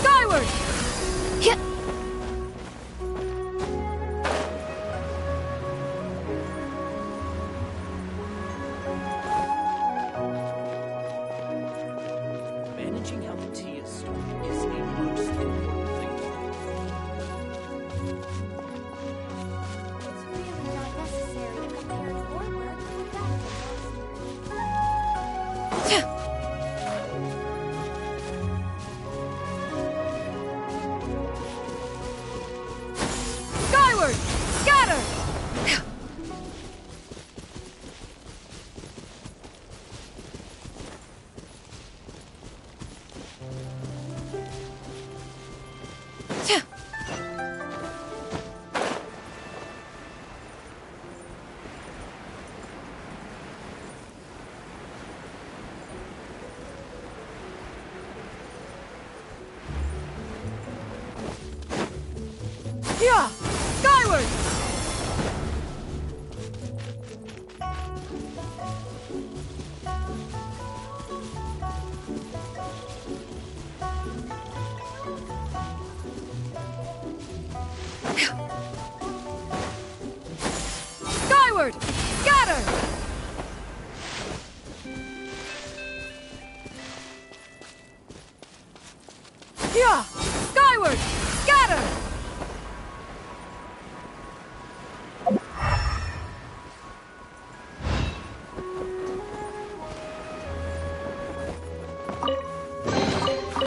Skyward! Yeah. Managing how the tea is stored is a most important thing to do. It's really not necessary to compare your work with that of the Skyward! Scatter! Yeah! Skyward! Skyward! Scatter! Yeah! Skyward! Scatter!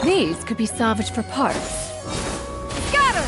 These could be salvaged for parts. Scatter!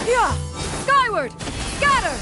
Yeah! Skyward! Scatter!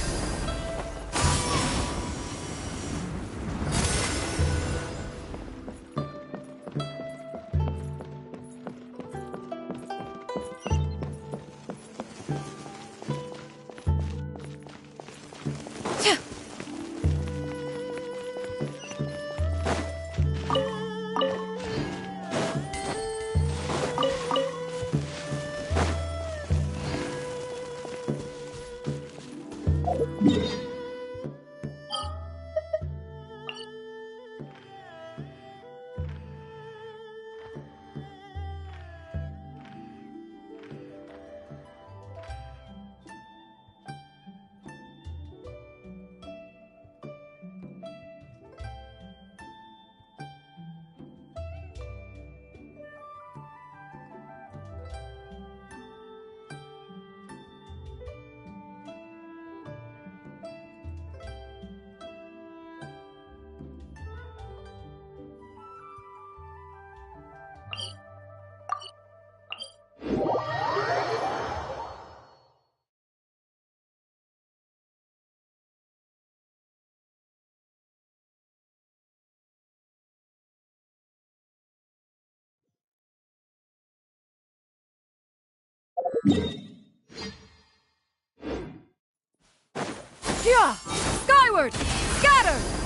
Yeah! Skyward! Scatter!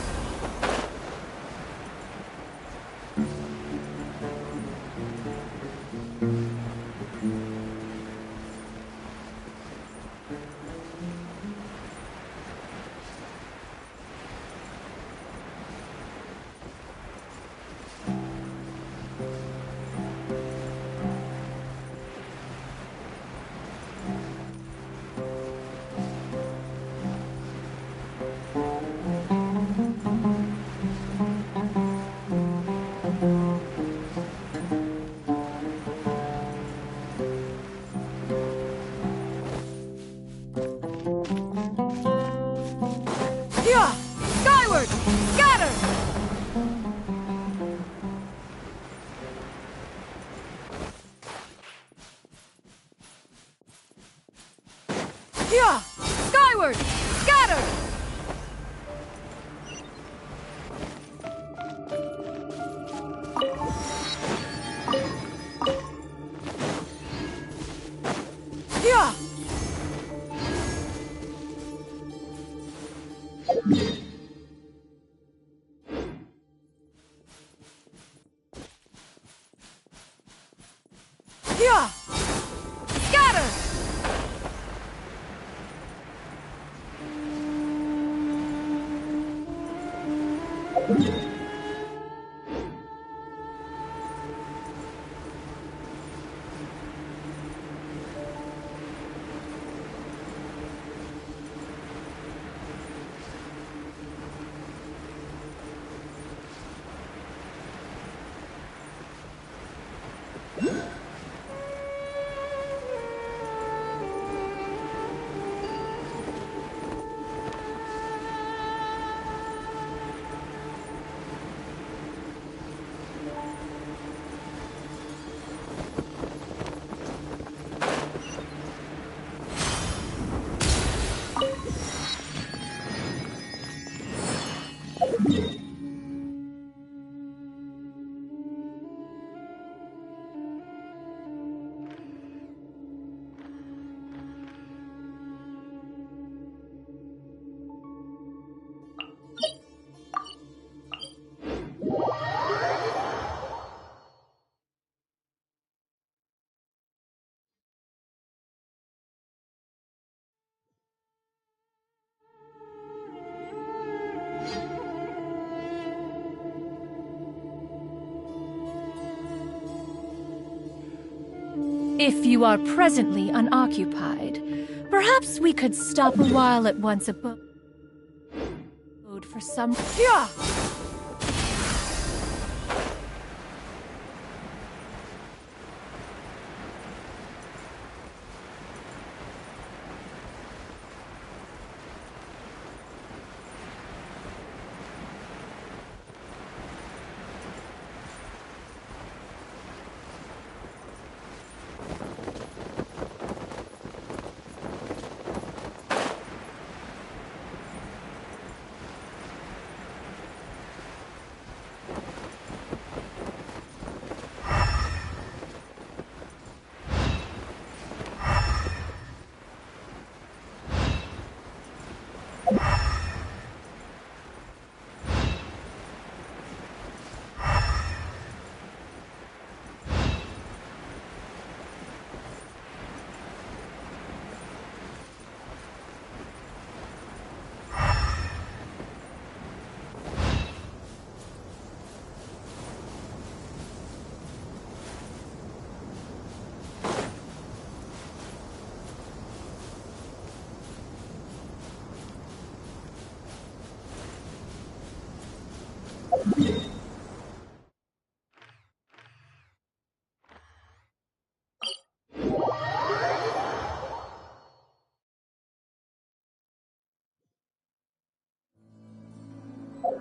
Yeah! Skyward! Scatter! Yeah! Skyward! Scatter! Yeah! Yeah! Scatter! If you are presently unoccupied, perhaps we could stop a while at once abode for some... Yeah!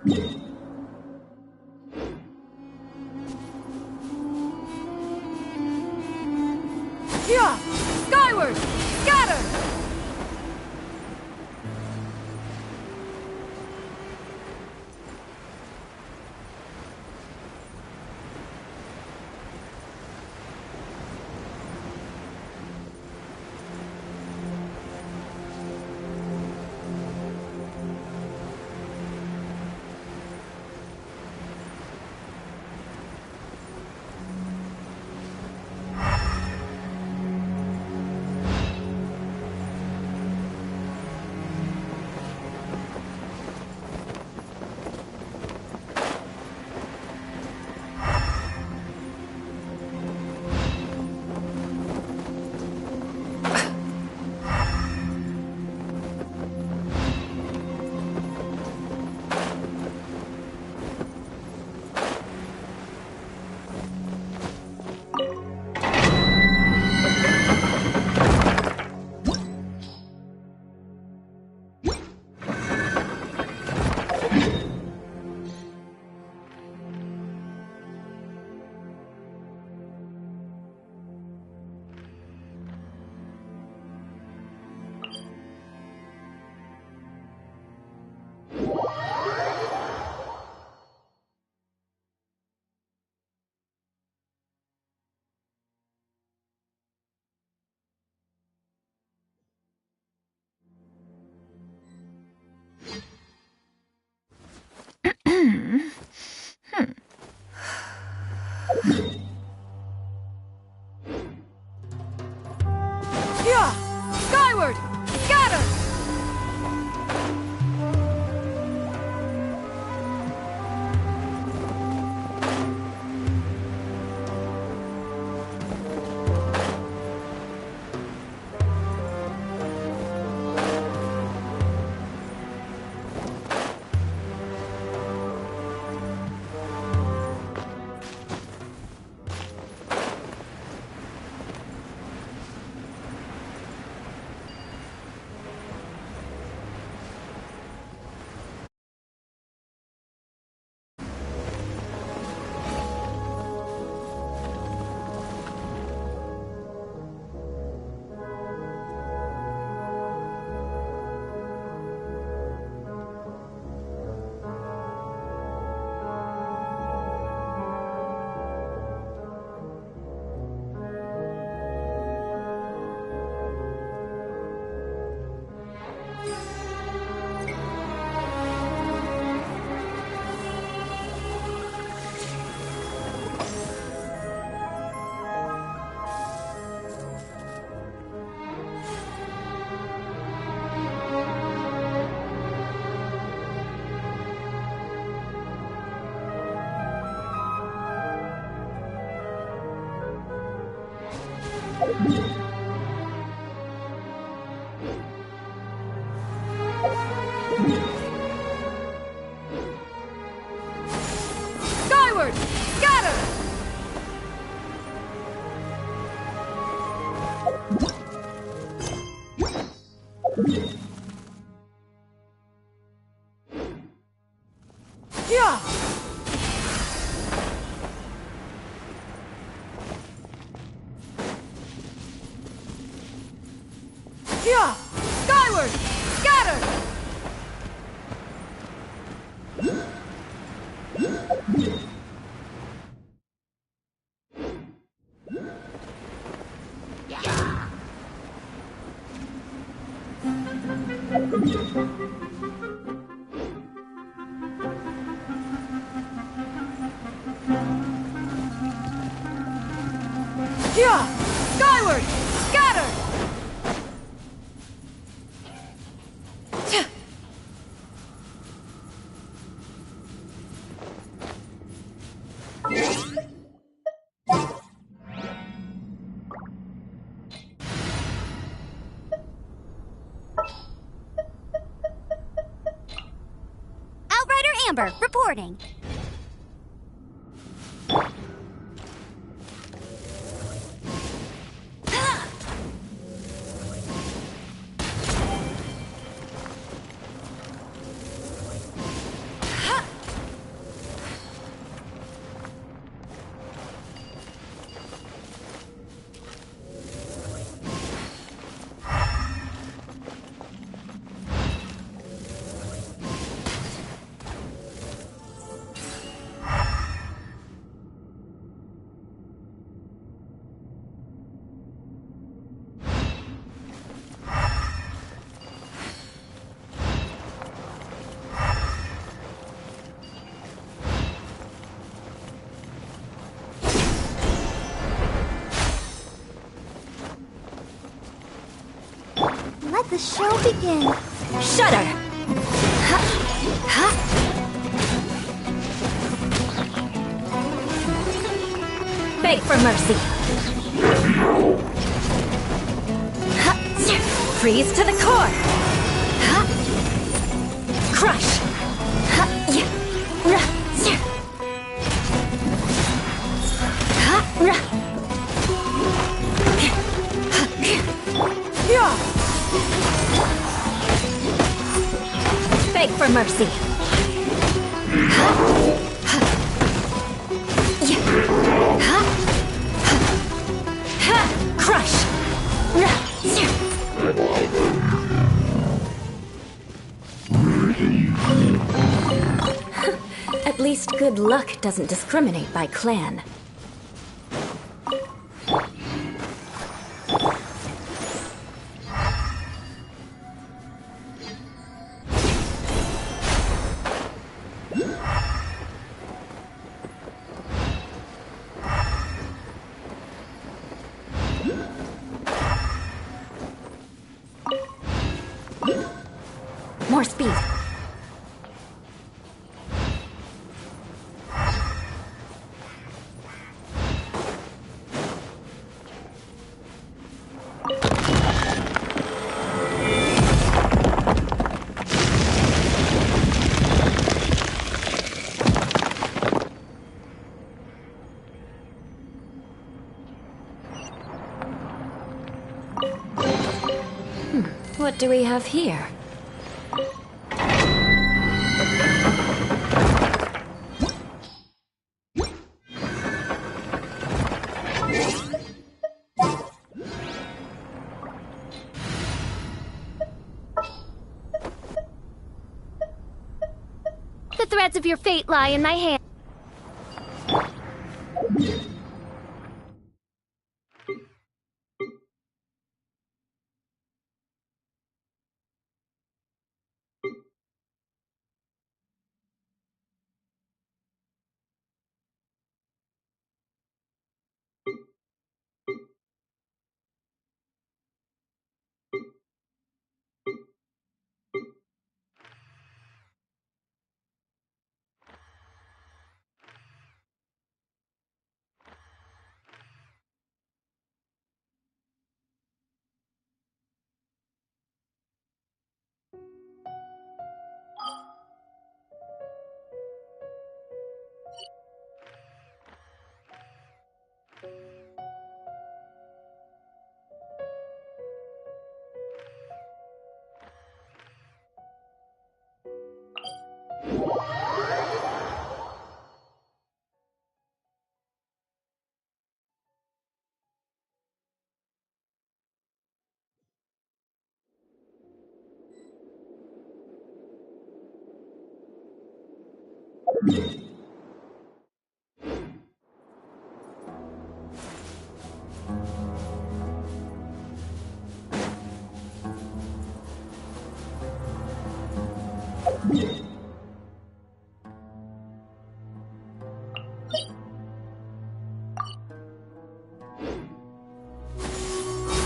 Yeah! Skyward! Scatter! Yeah! Skyward! Scatter! Skyward! Scatter! Yeah! Yeah! Skyward! Scatter! Yeah! Skyward! Scatter! Outrider Amber, reporting. Let the show begin. Shudder! Beg for mercy. Freeze to the core. Crush. Beg for mercy. Crush. At least good luck doesn't discriminate by clan. More speed. What do we have here? The threads of your fate lie in my hand.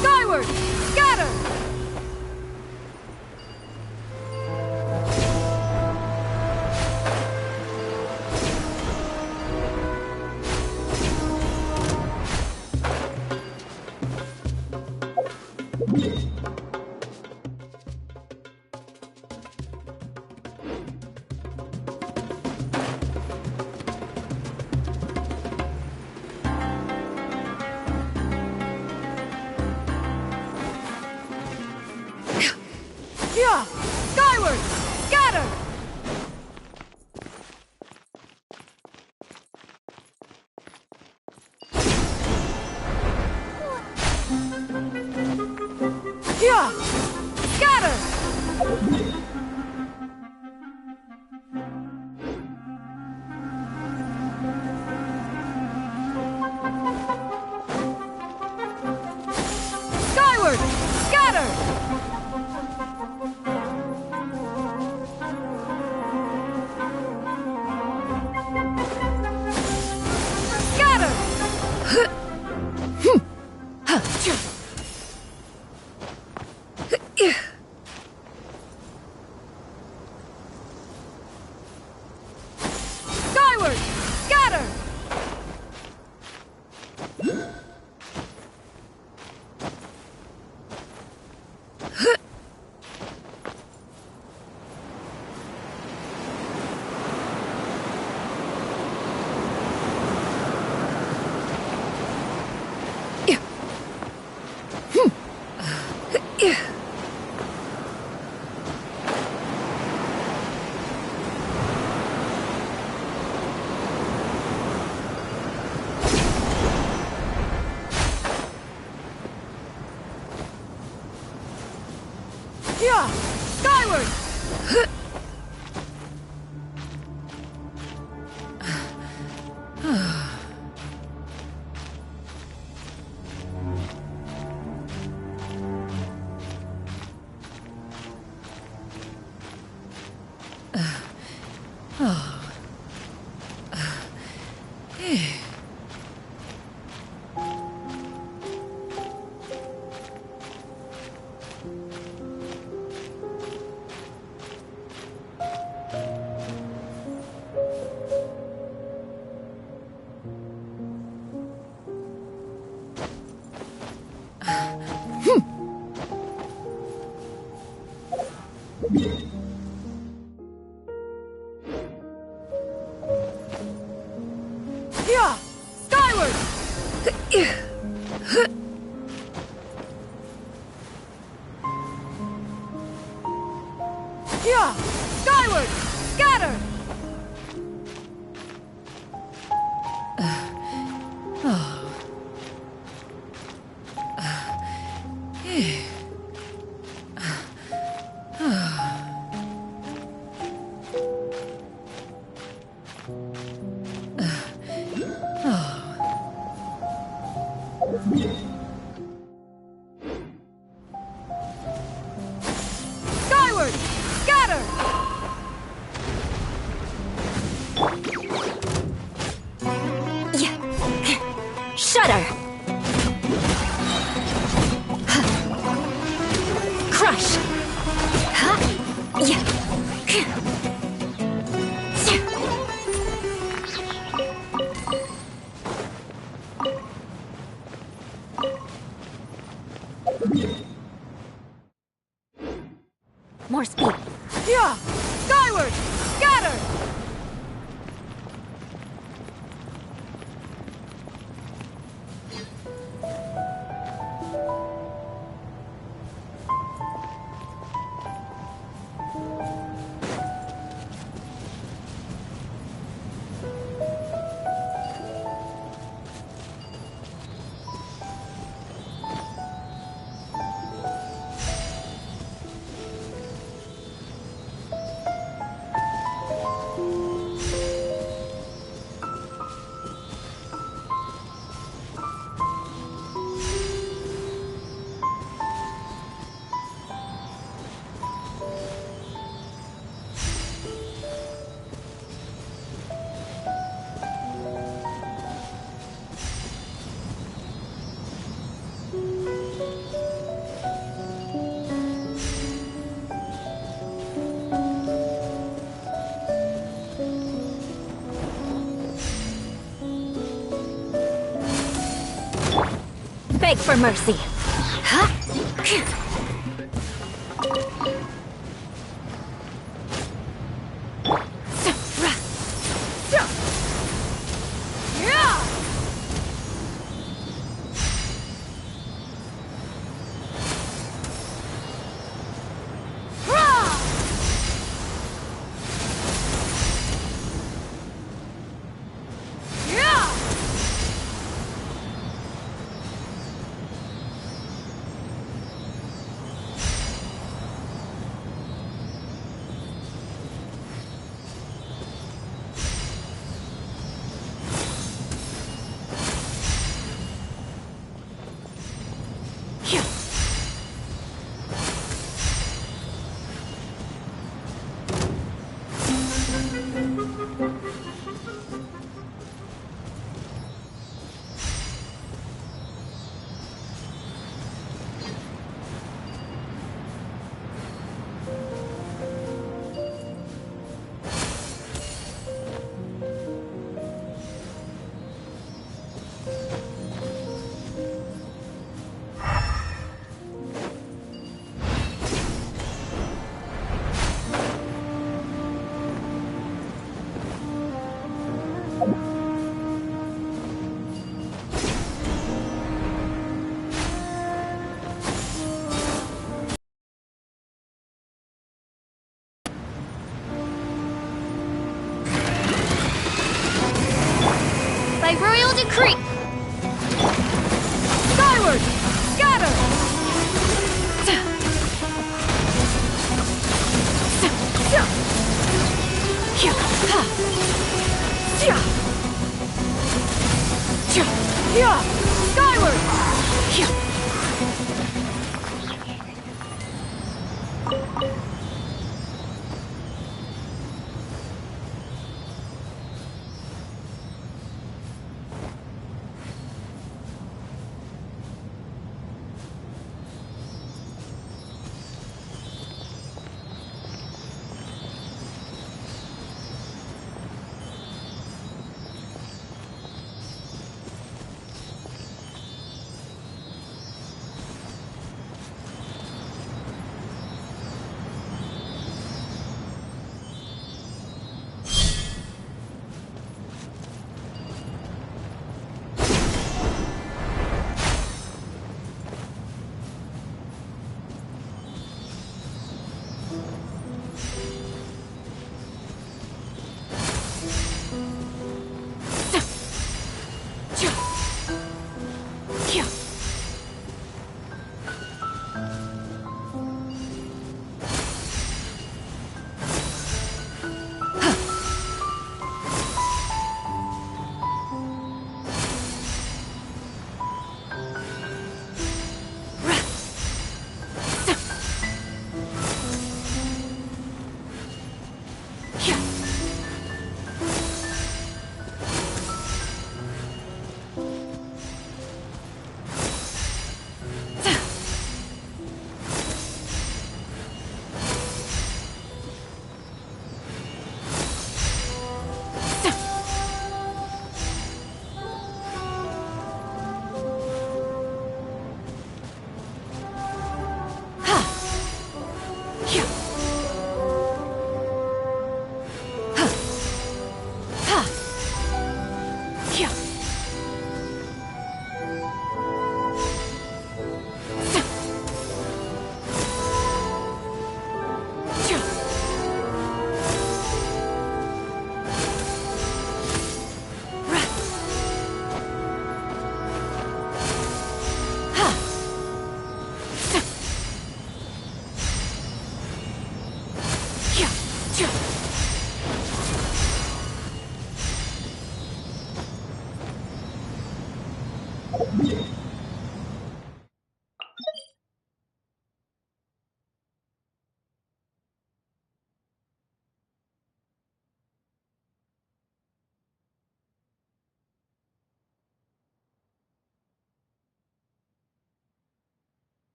Skyward! Scatter! Yeah! Skyward! Scatter! Yeah! Scatter! Skyward! Scatter! More speed. Yeah! Skyward! Scatter! Beg for mercy. Huh? By royal decree! Skyward! Scatter!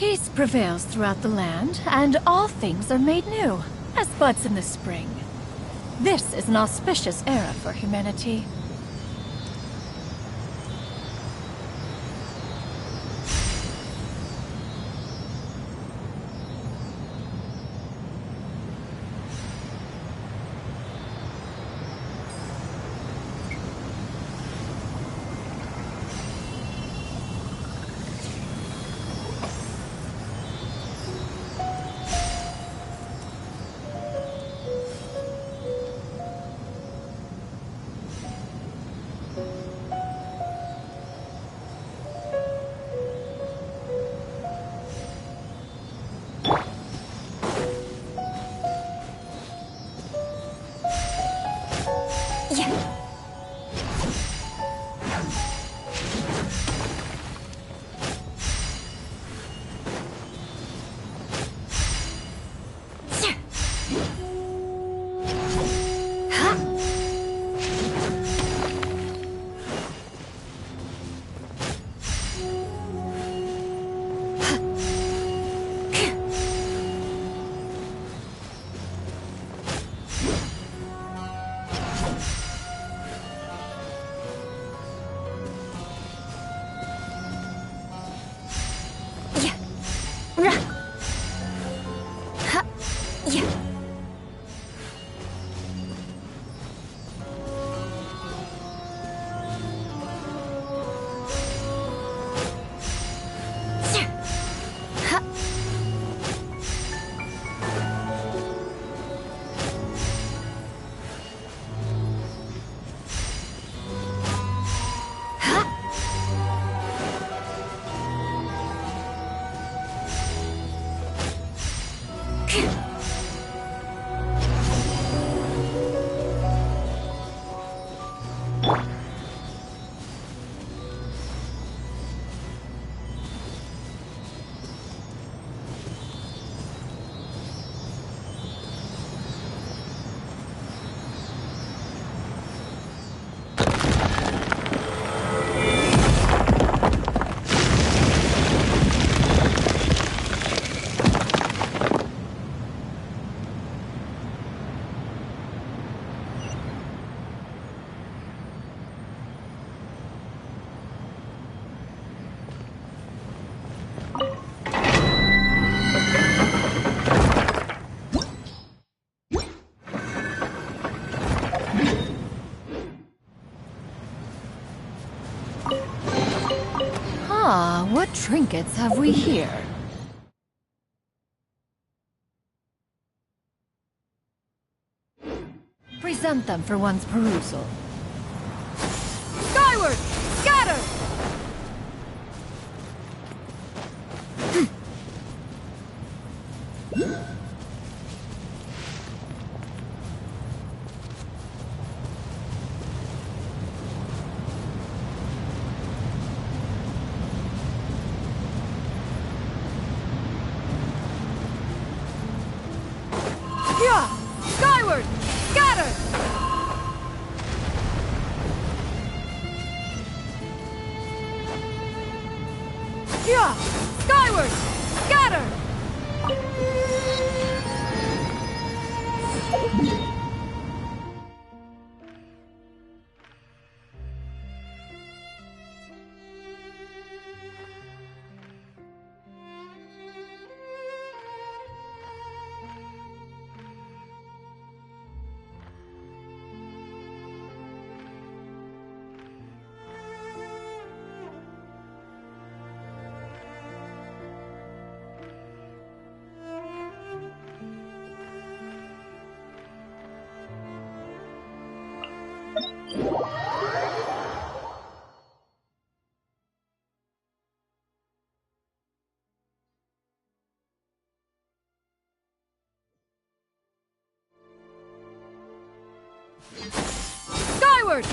Peace prevails throughout the land, and all things are made new, as buds in the spring. This is an auspicious era for humanity. What trinkets have we here? Present them for one's perusal. Skyward! Scatter! Skyward! Scatter! Skyward! Scatter! Skyward!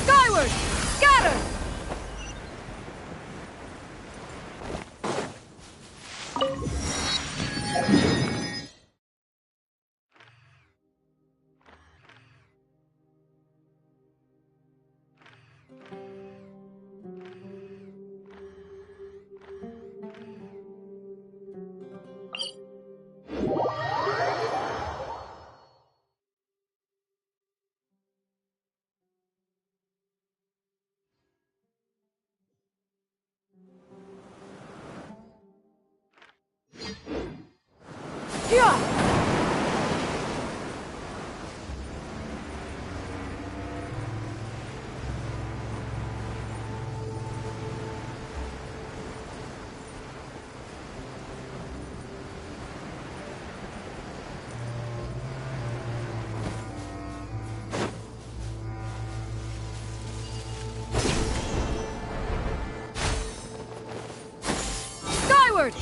Skyward! Scatter! Skyward!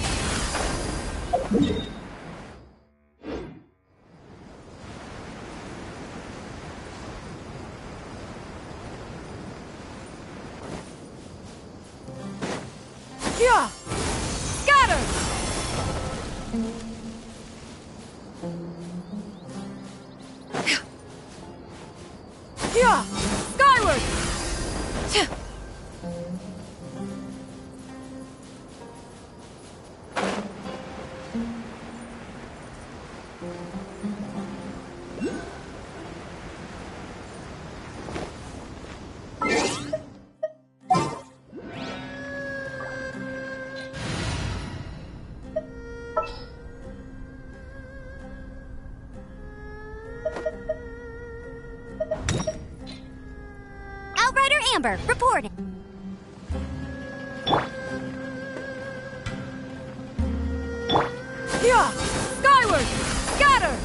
Scatter! Skyward! Outrider Amber, reporting. Skyward! Scatter!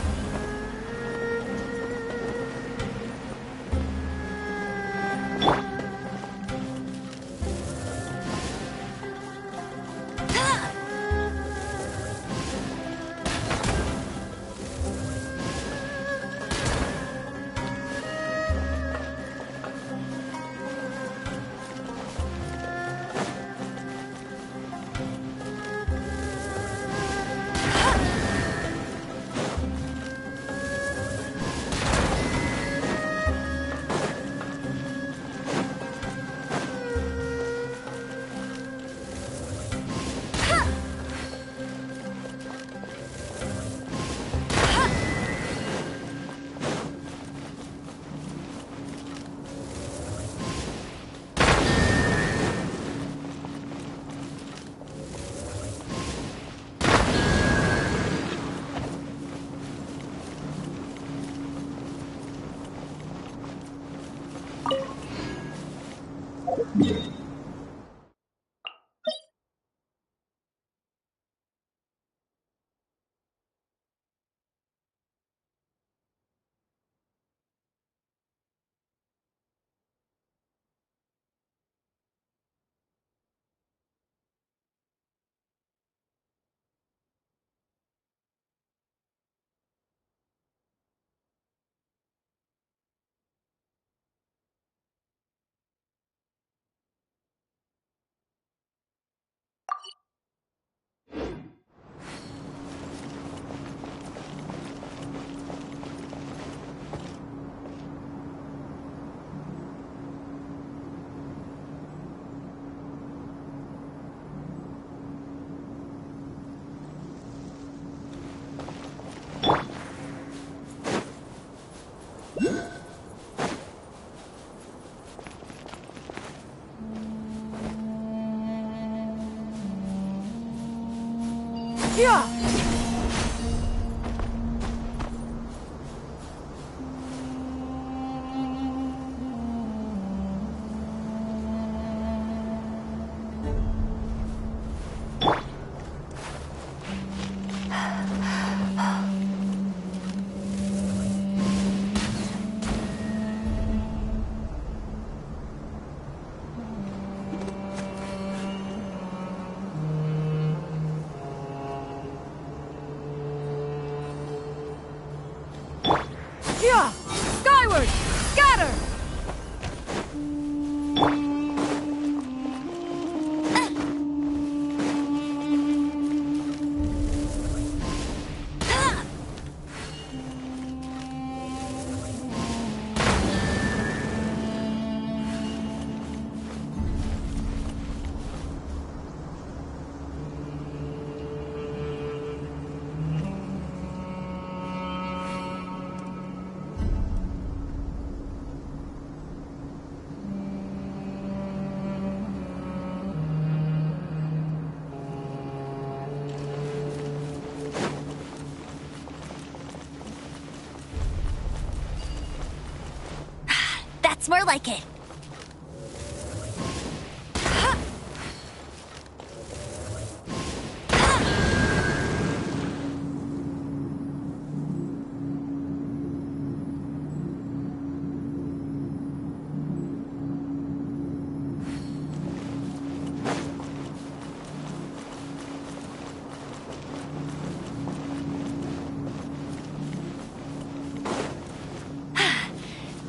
Yeah! Yeah! Skyward! Scatter! That's more like it.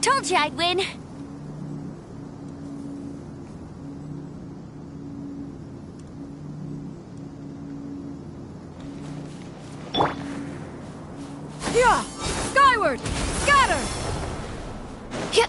Told you I'd win. Yeah! Skyward! Scatter! Yeah.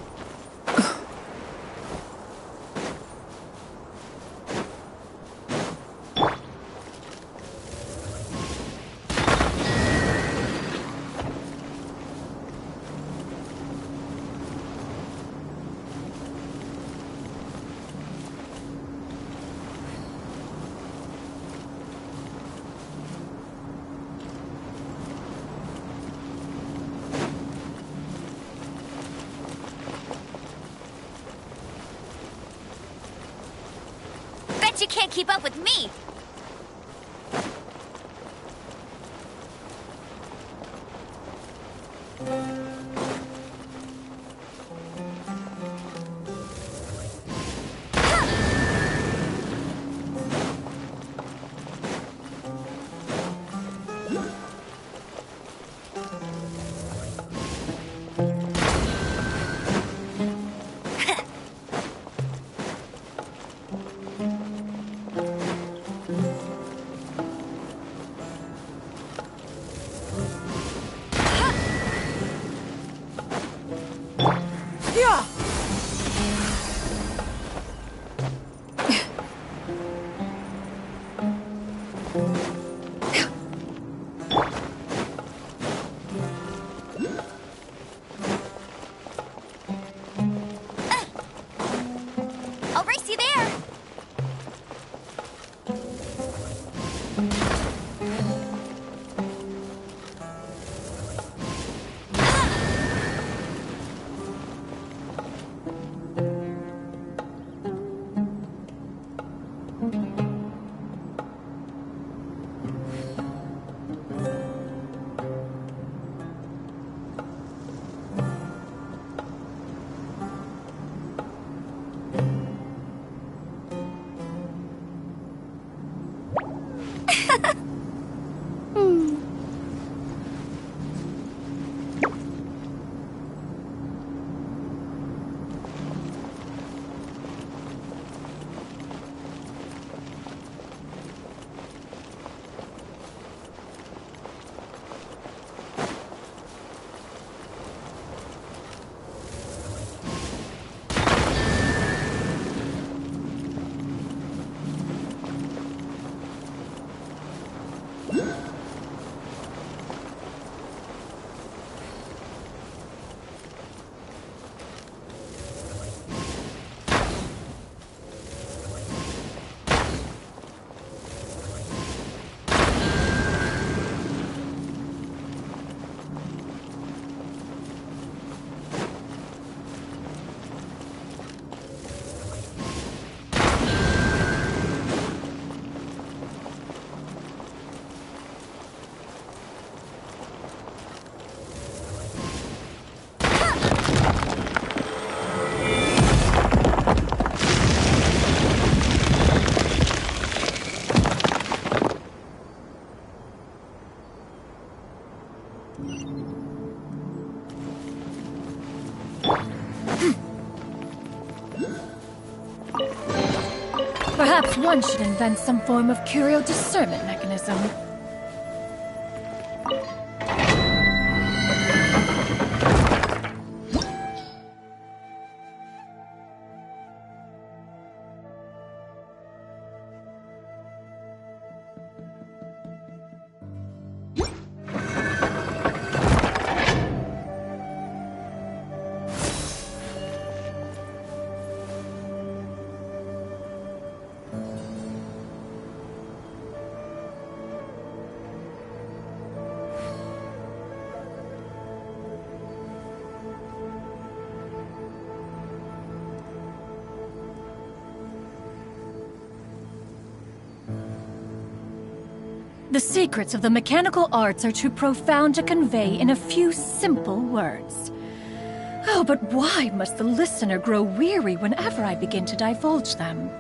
Bet you can't keep up with me. Perhaps one should invent some form of curio discernment mechanism. The secrets of the mechanical arts are too profound to convey in a few simple words. Oh, but why must the listener grow weary whenever I begin to divulge them?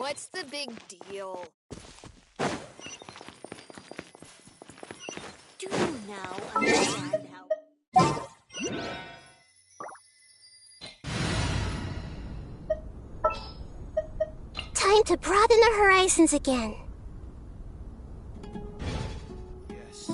What's the big deal? Do you now understand how... Time to broaden our horizons again. Yes.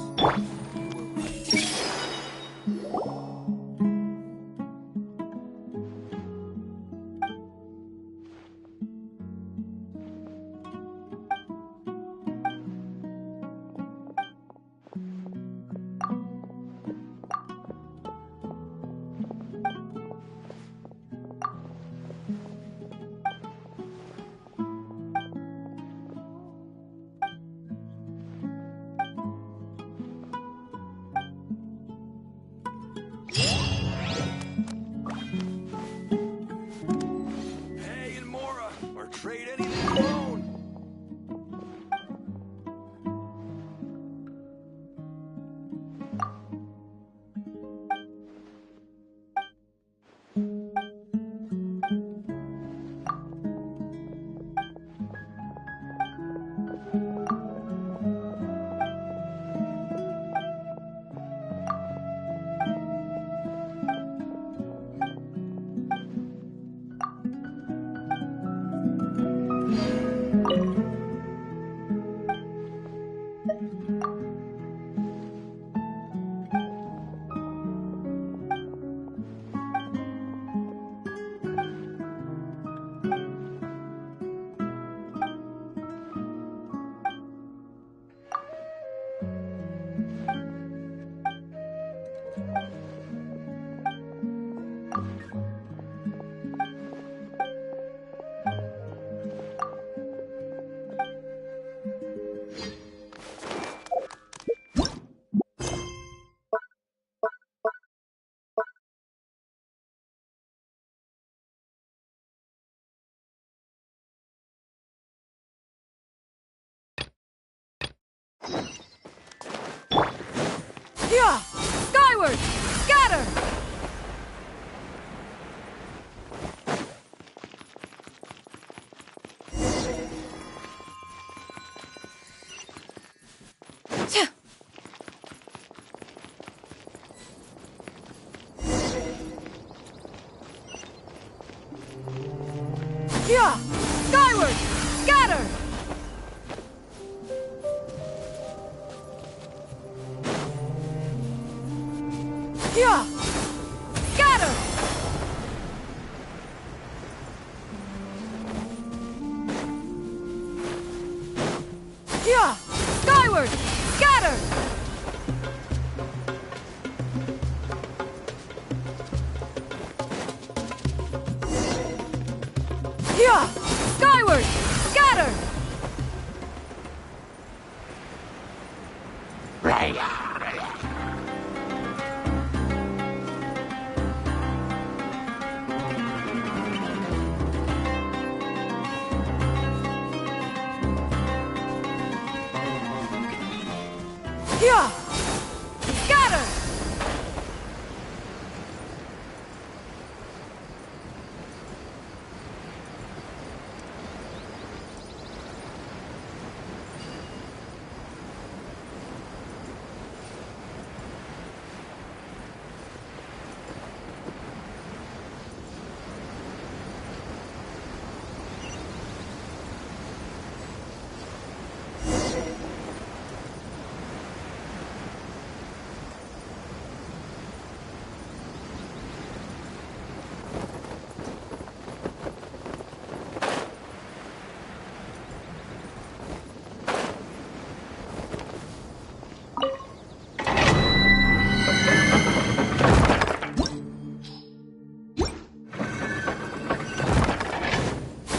Hey, and Mora, or trade anything alone. Yeah! Skyward! Scatter! Tch! Yeah! Skyward! Scatter! Yeah! Scatter! Yeah! Skyward! Scatter! Yeah! Skyward! Scatter! Yeah! Scatter!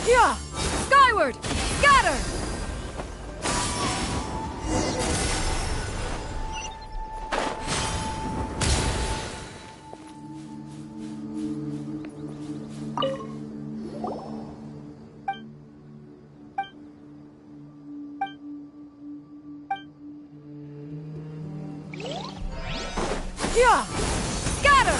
Yeah! Skyward! Scatter! Yeah! Scatter!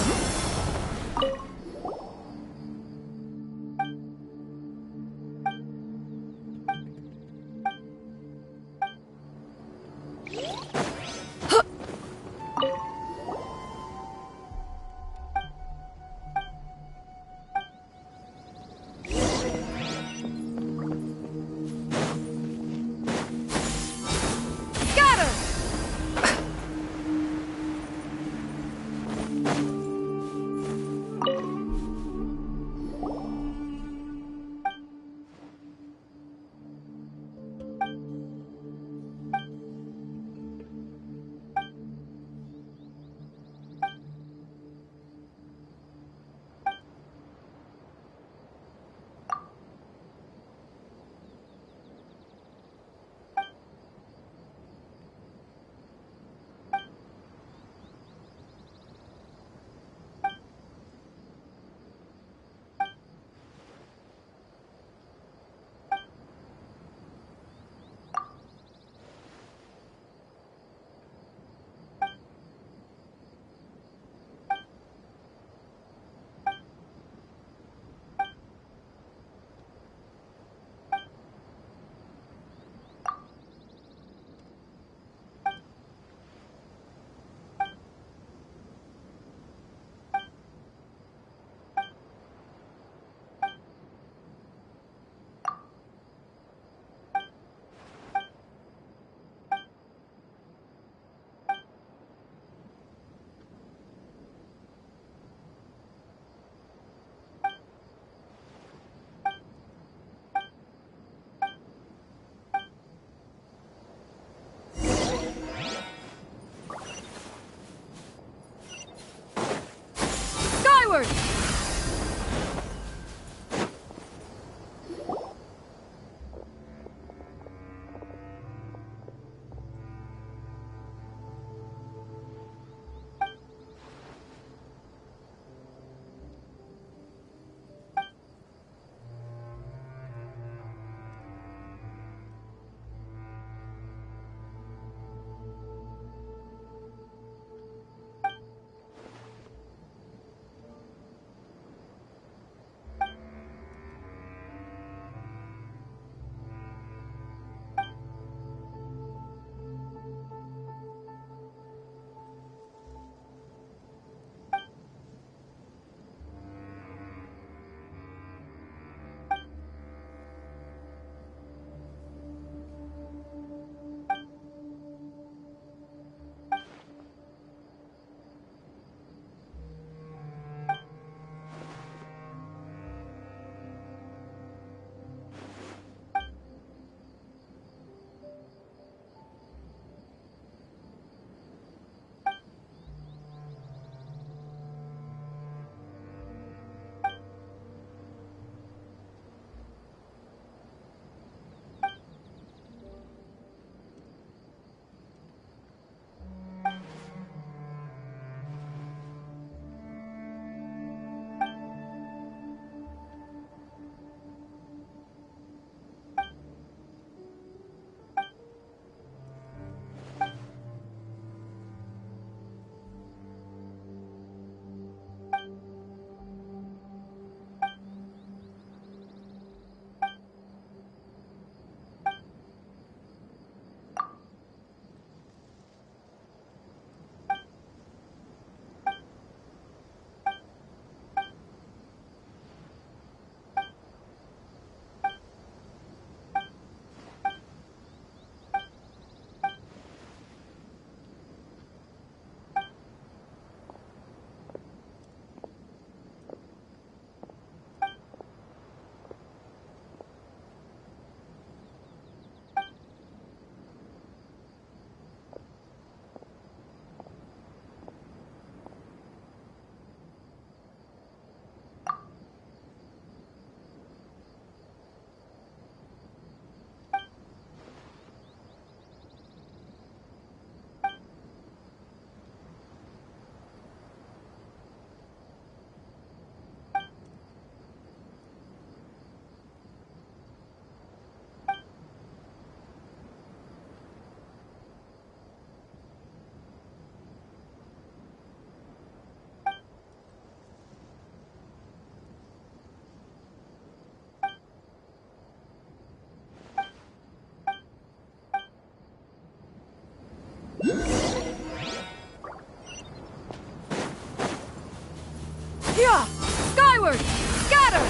Skyward! Scatter!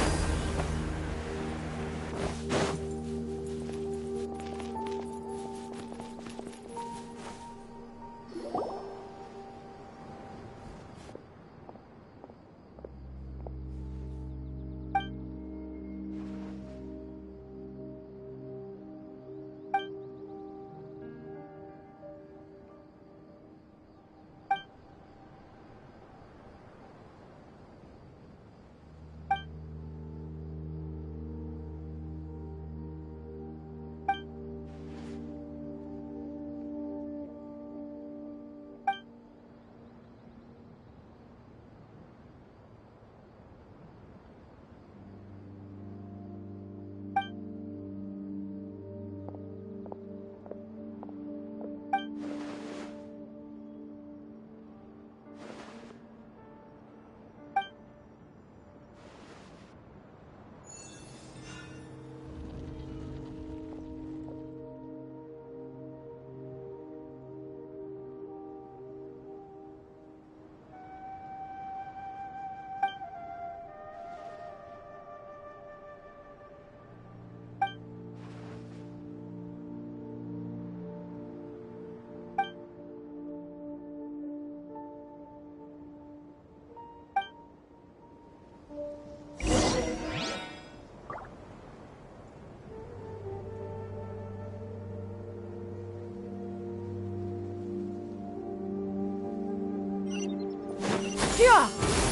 Here!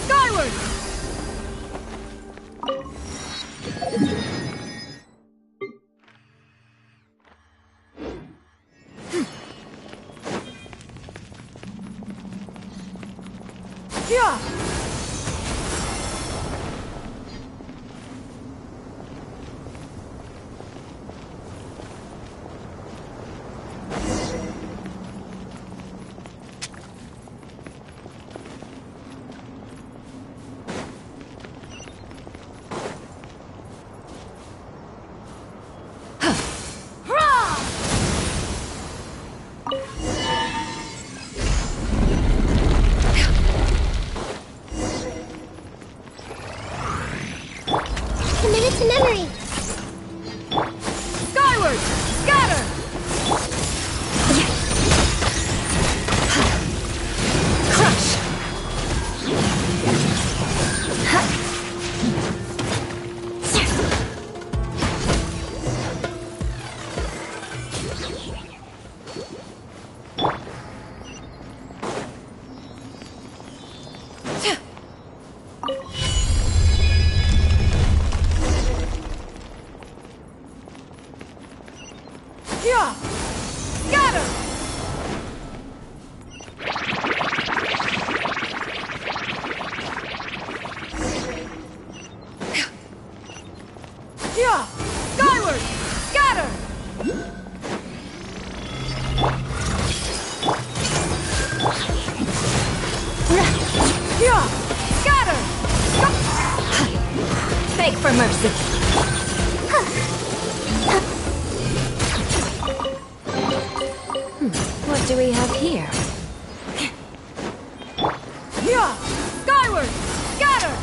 Skyward! Here! Commit it to memory. Skyward! Scatter! Crush! Here! Scatter! Here! Skyward! Scatter! Here! Scatter! Beg for mercy. What do we have here? Here! Skyward! Scatter!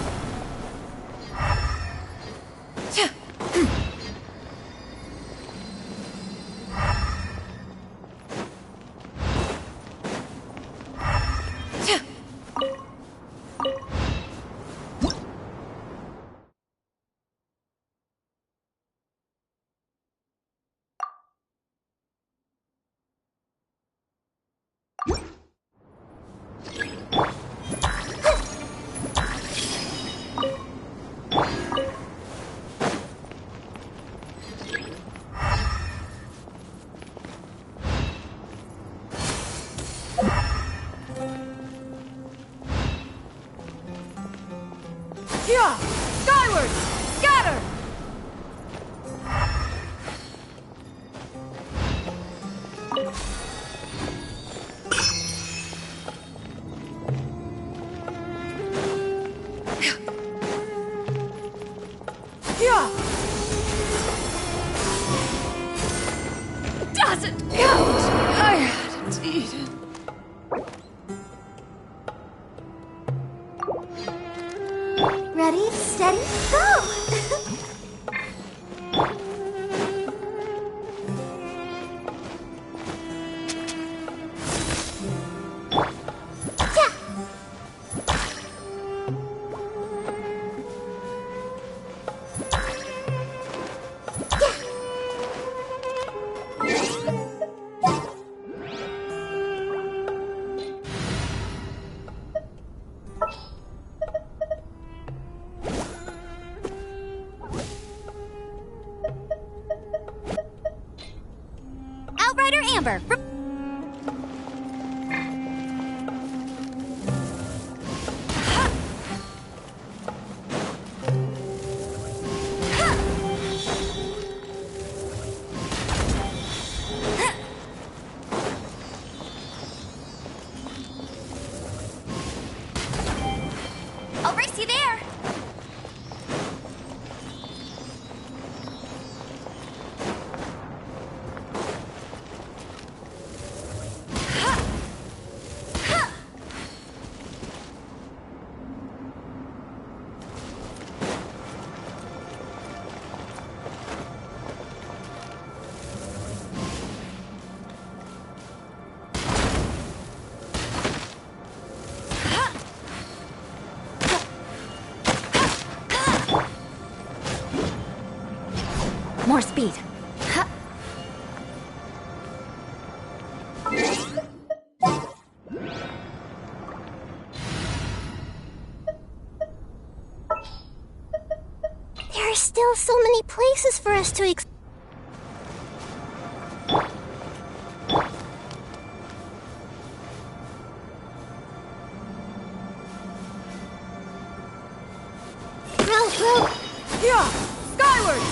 Here! Skyward! Scatter! Here! Doesn't count! I hadn't eaten. Ready, steady. number. I'll race you there. More speed. There are still so many places for us to explore. Bro! Yeah! Skyward!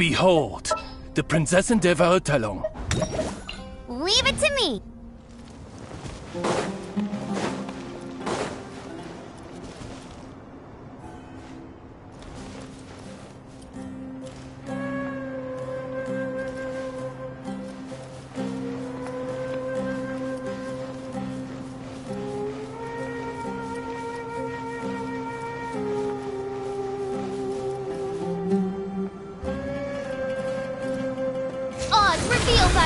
Behold, the Prinzessin der Verurteilung. Leave it to me.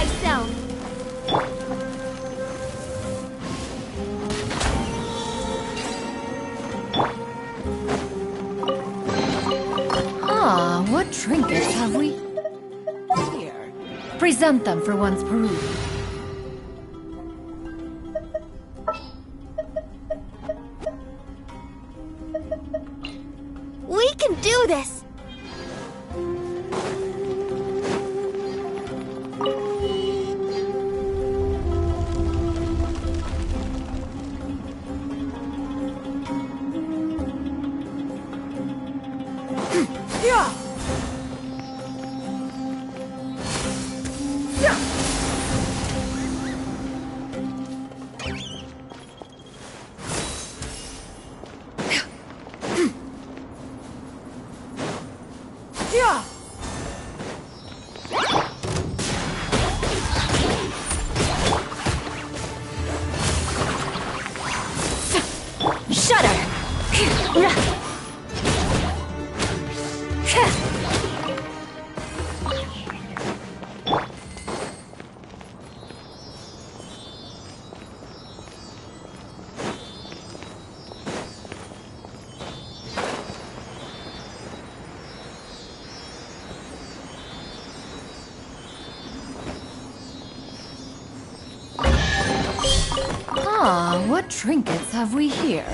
myself. Ah, what trinkets have we here? Present them for one's perusal. We can do this! Ah, what trinkets have we here?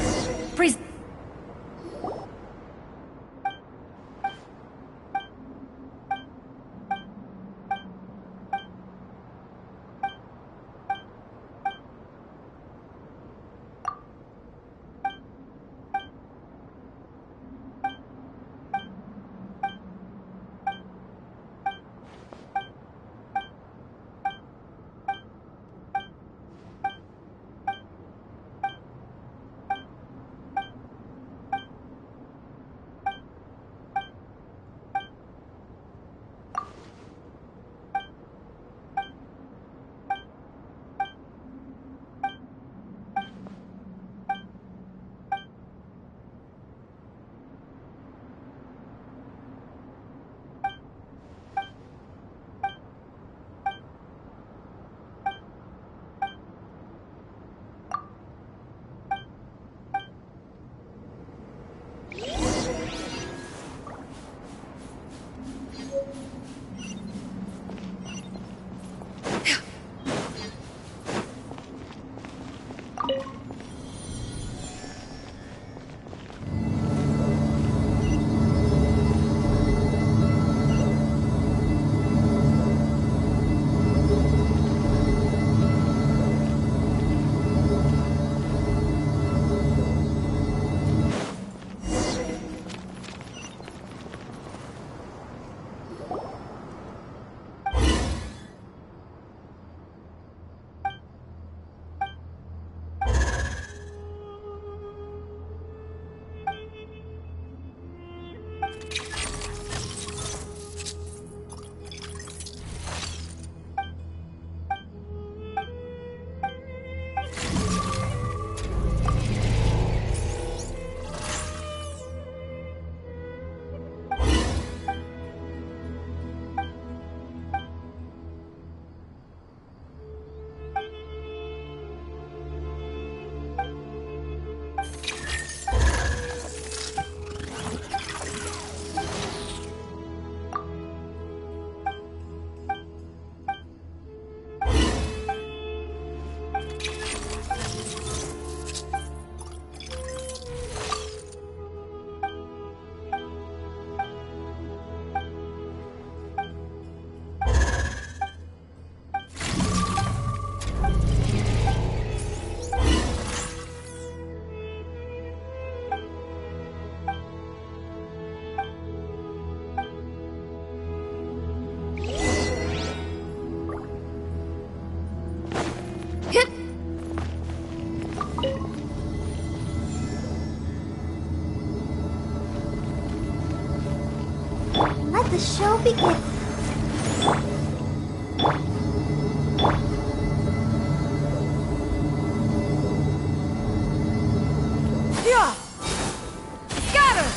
Let the show begin. Yeah! Scatter!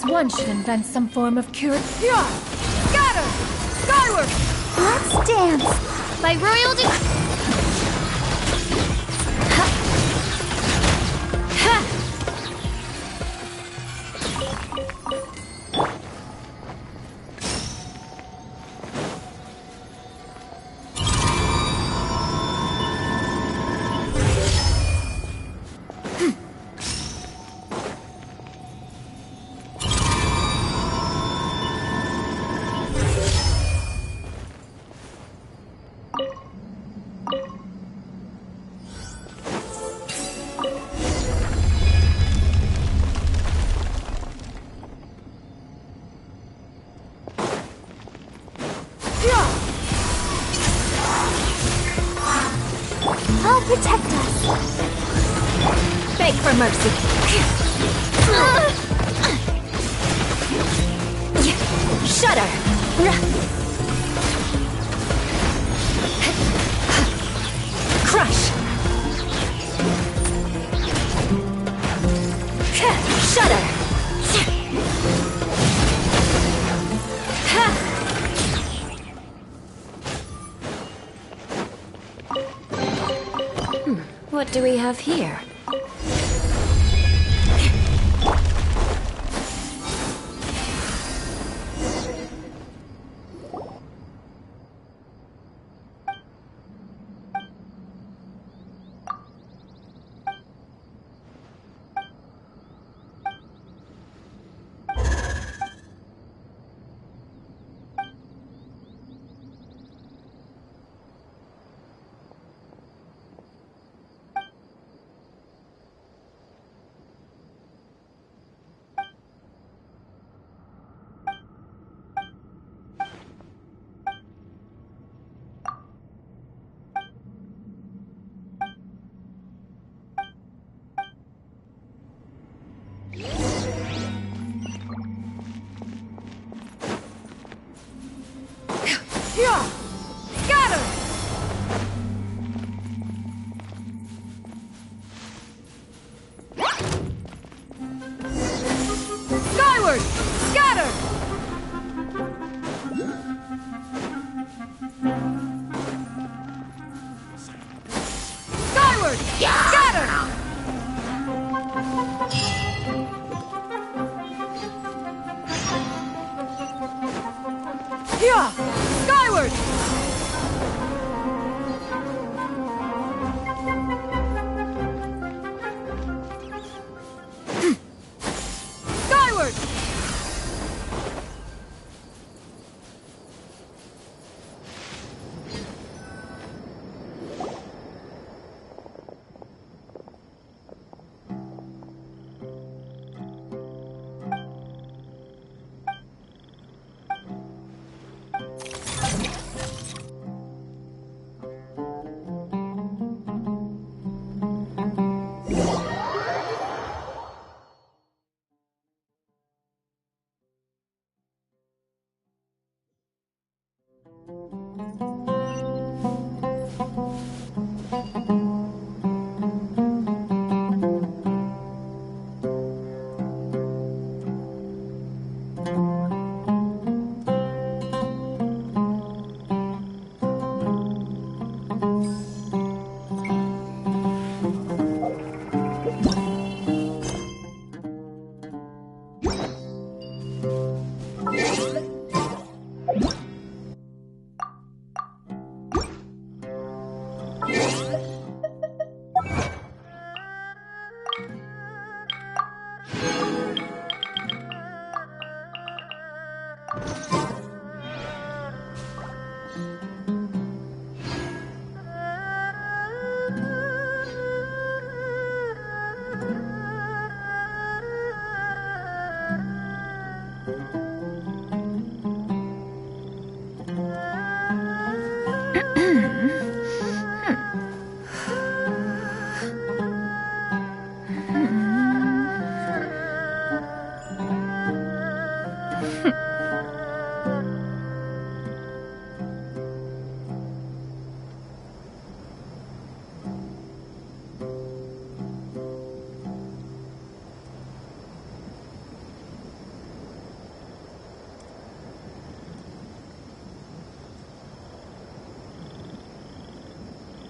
one should invent some form of cure. Yeah! Scatter! Skyward! Let's dance. By royalty. I'll protect us. Beg for mercy. Shudder! Crush! Shudder! What do we have here? Scatter! Skyward! Scatter! Skyward! Scatter! Yeah! Skyward! Skyward!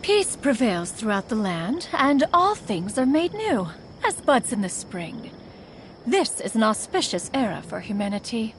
Peace prevails throughout the land, and all things are made new, as buds in the spring. This is an auspicious era for humanity.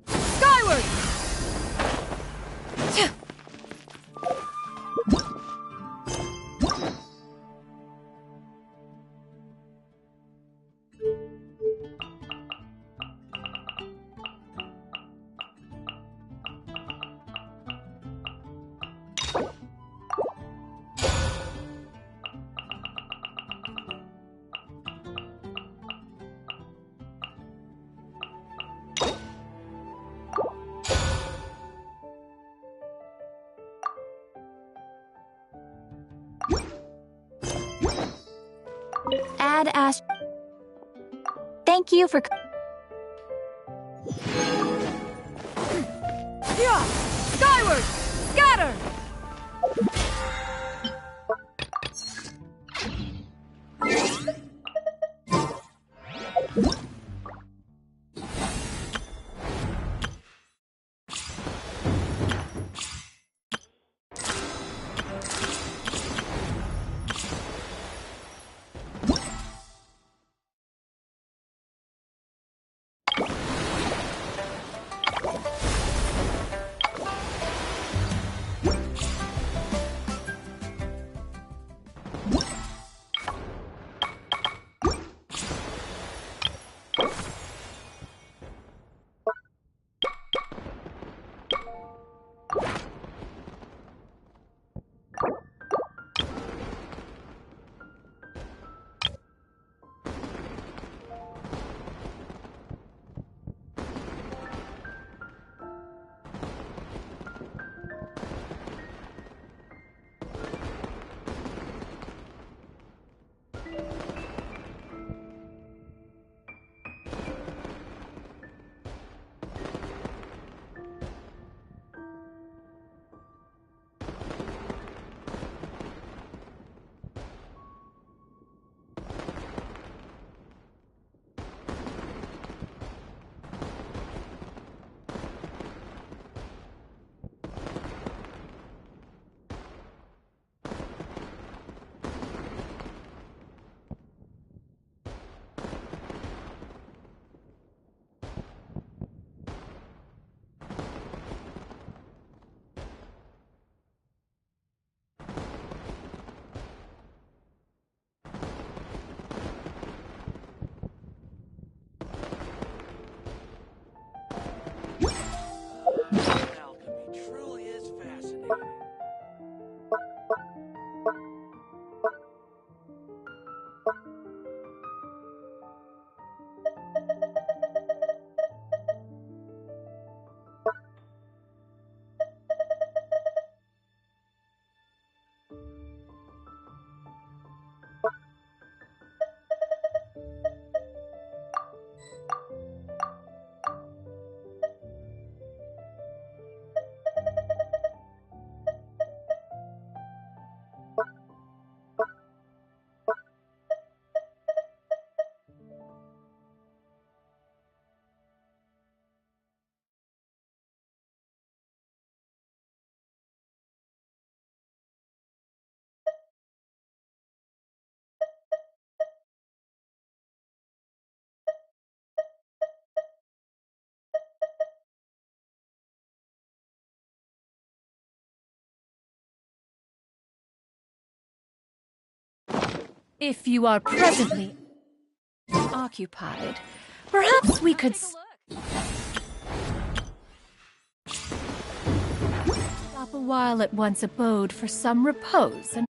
Skyward! Add Ash. Thank you for. Yeah! Skyward! Scatter! If you are presently occupied, perhaps we could stop a while at one's abode for some repose and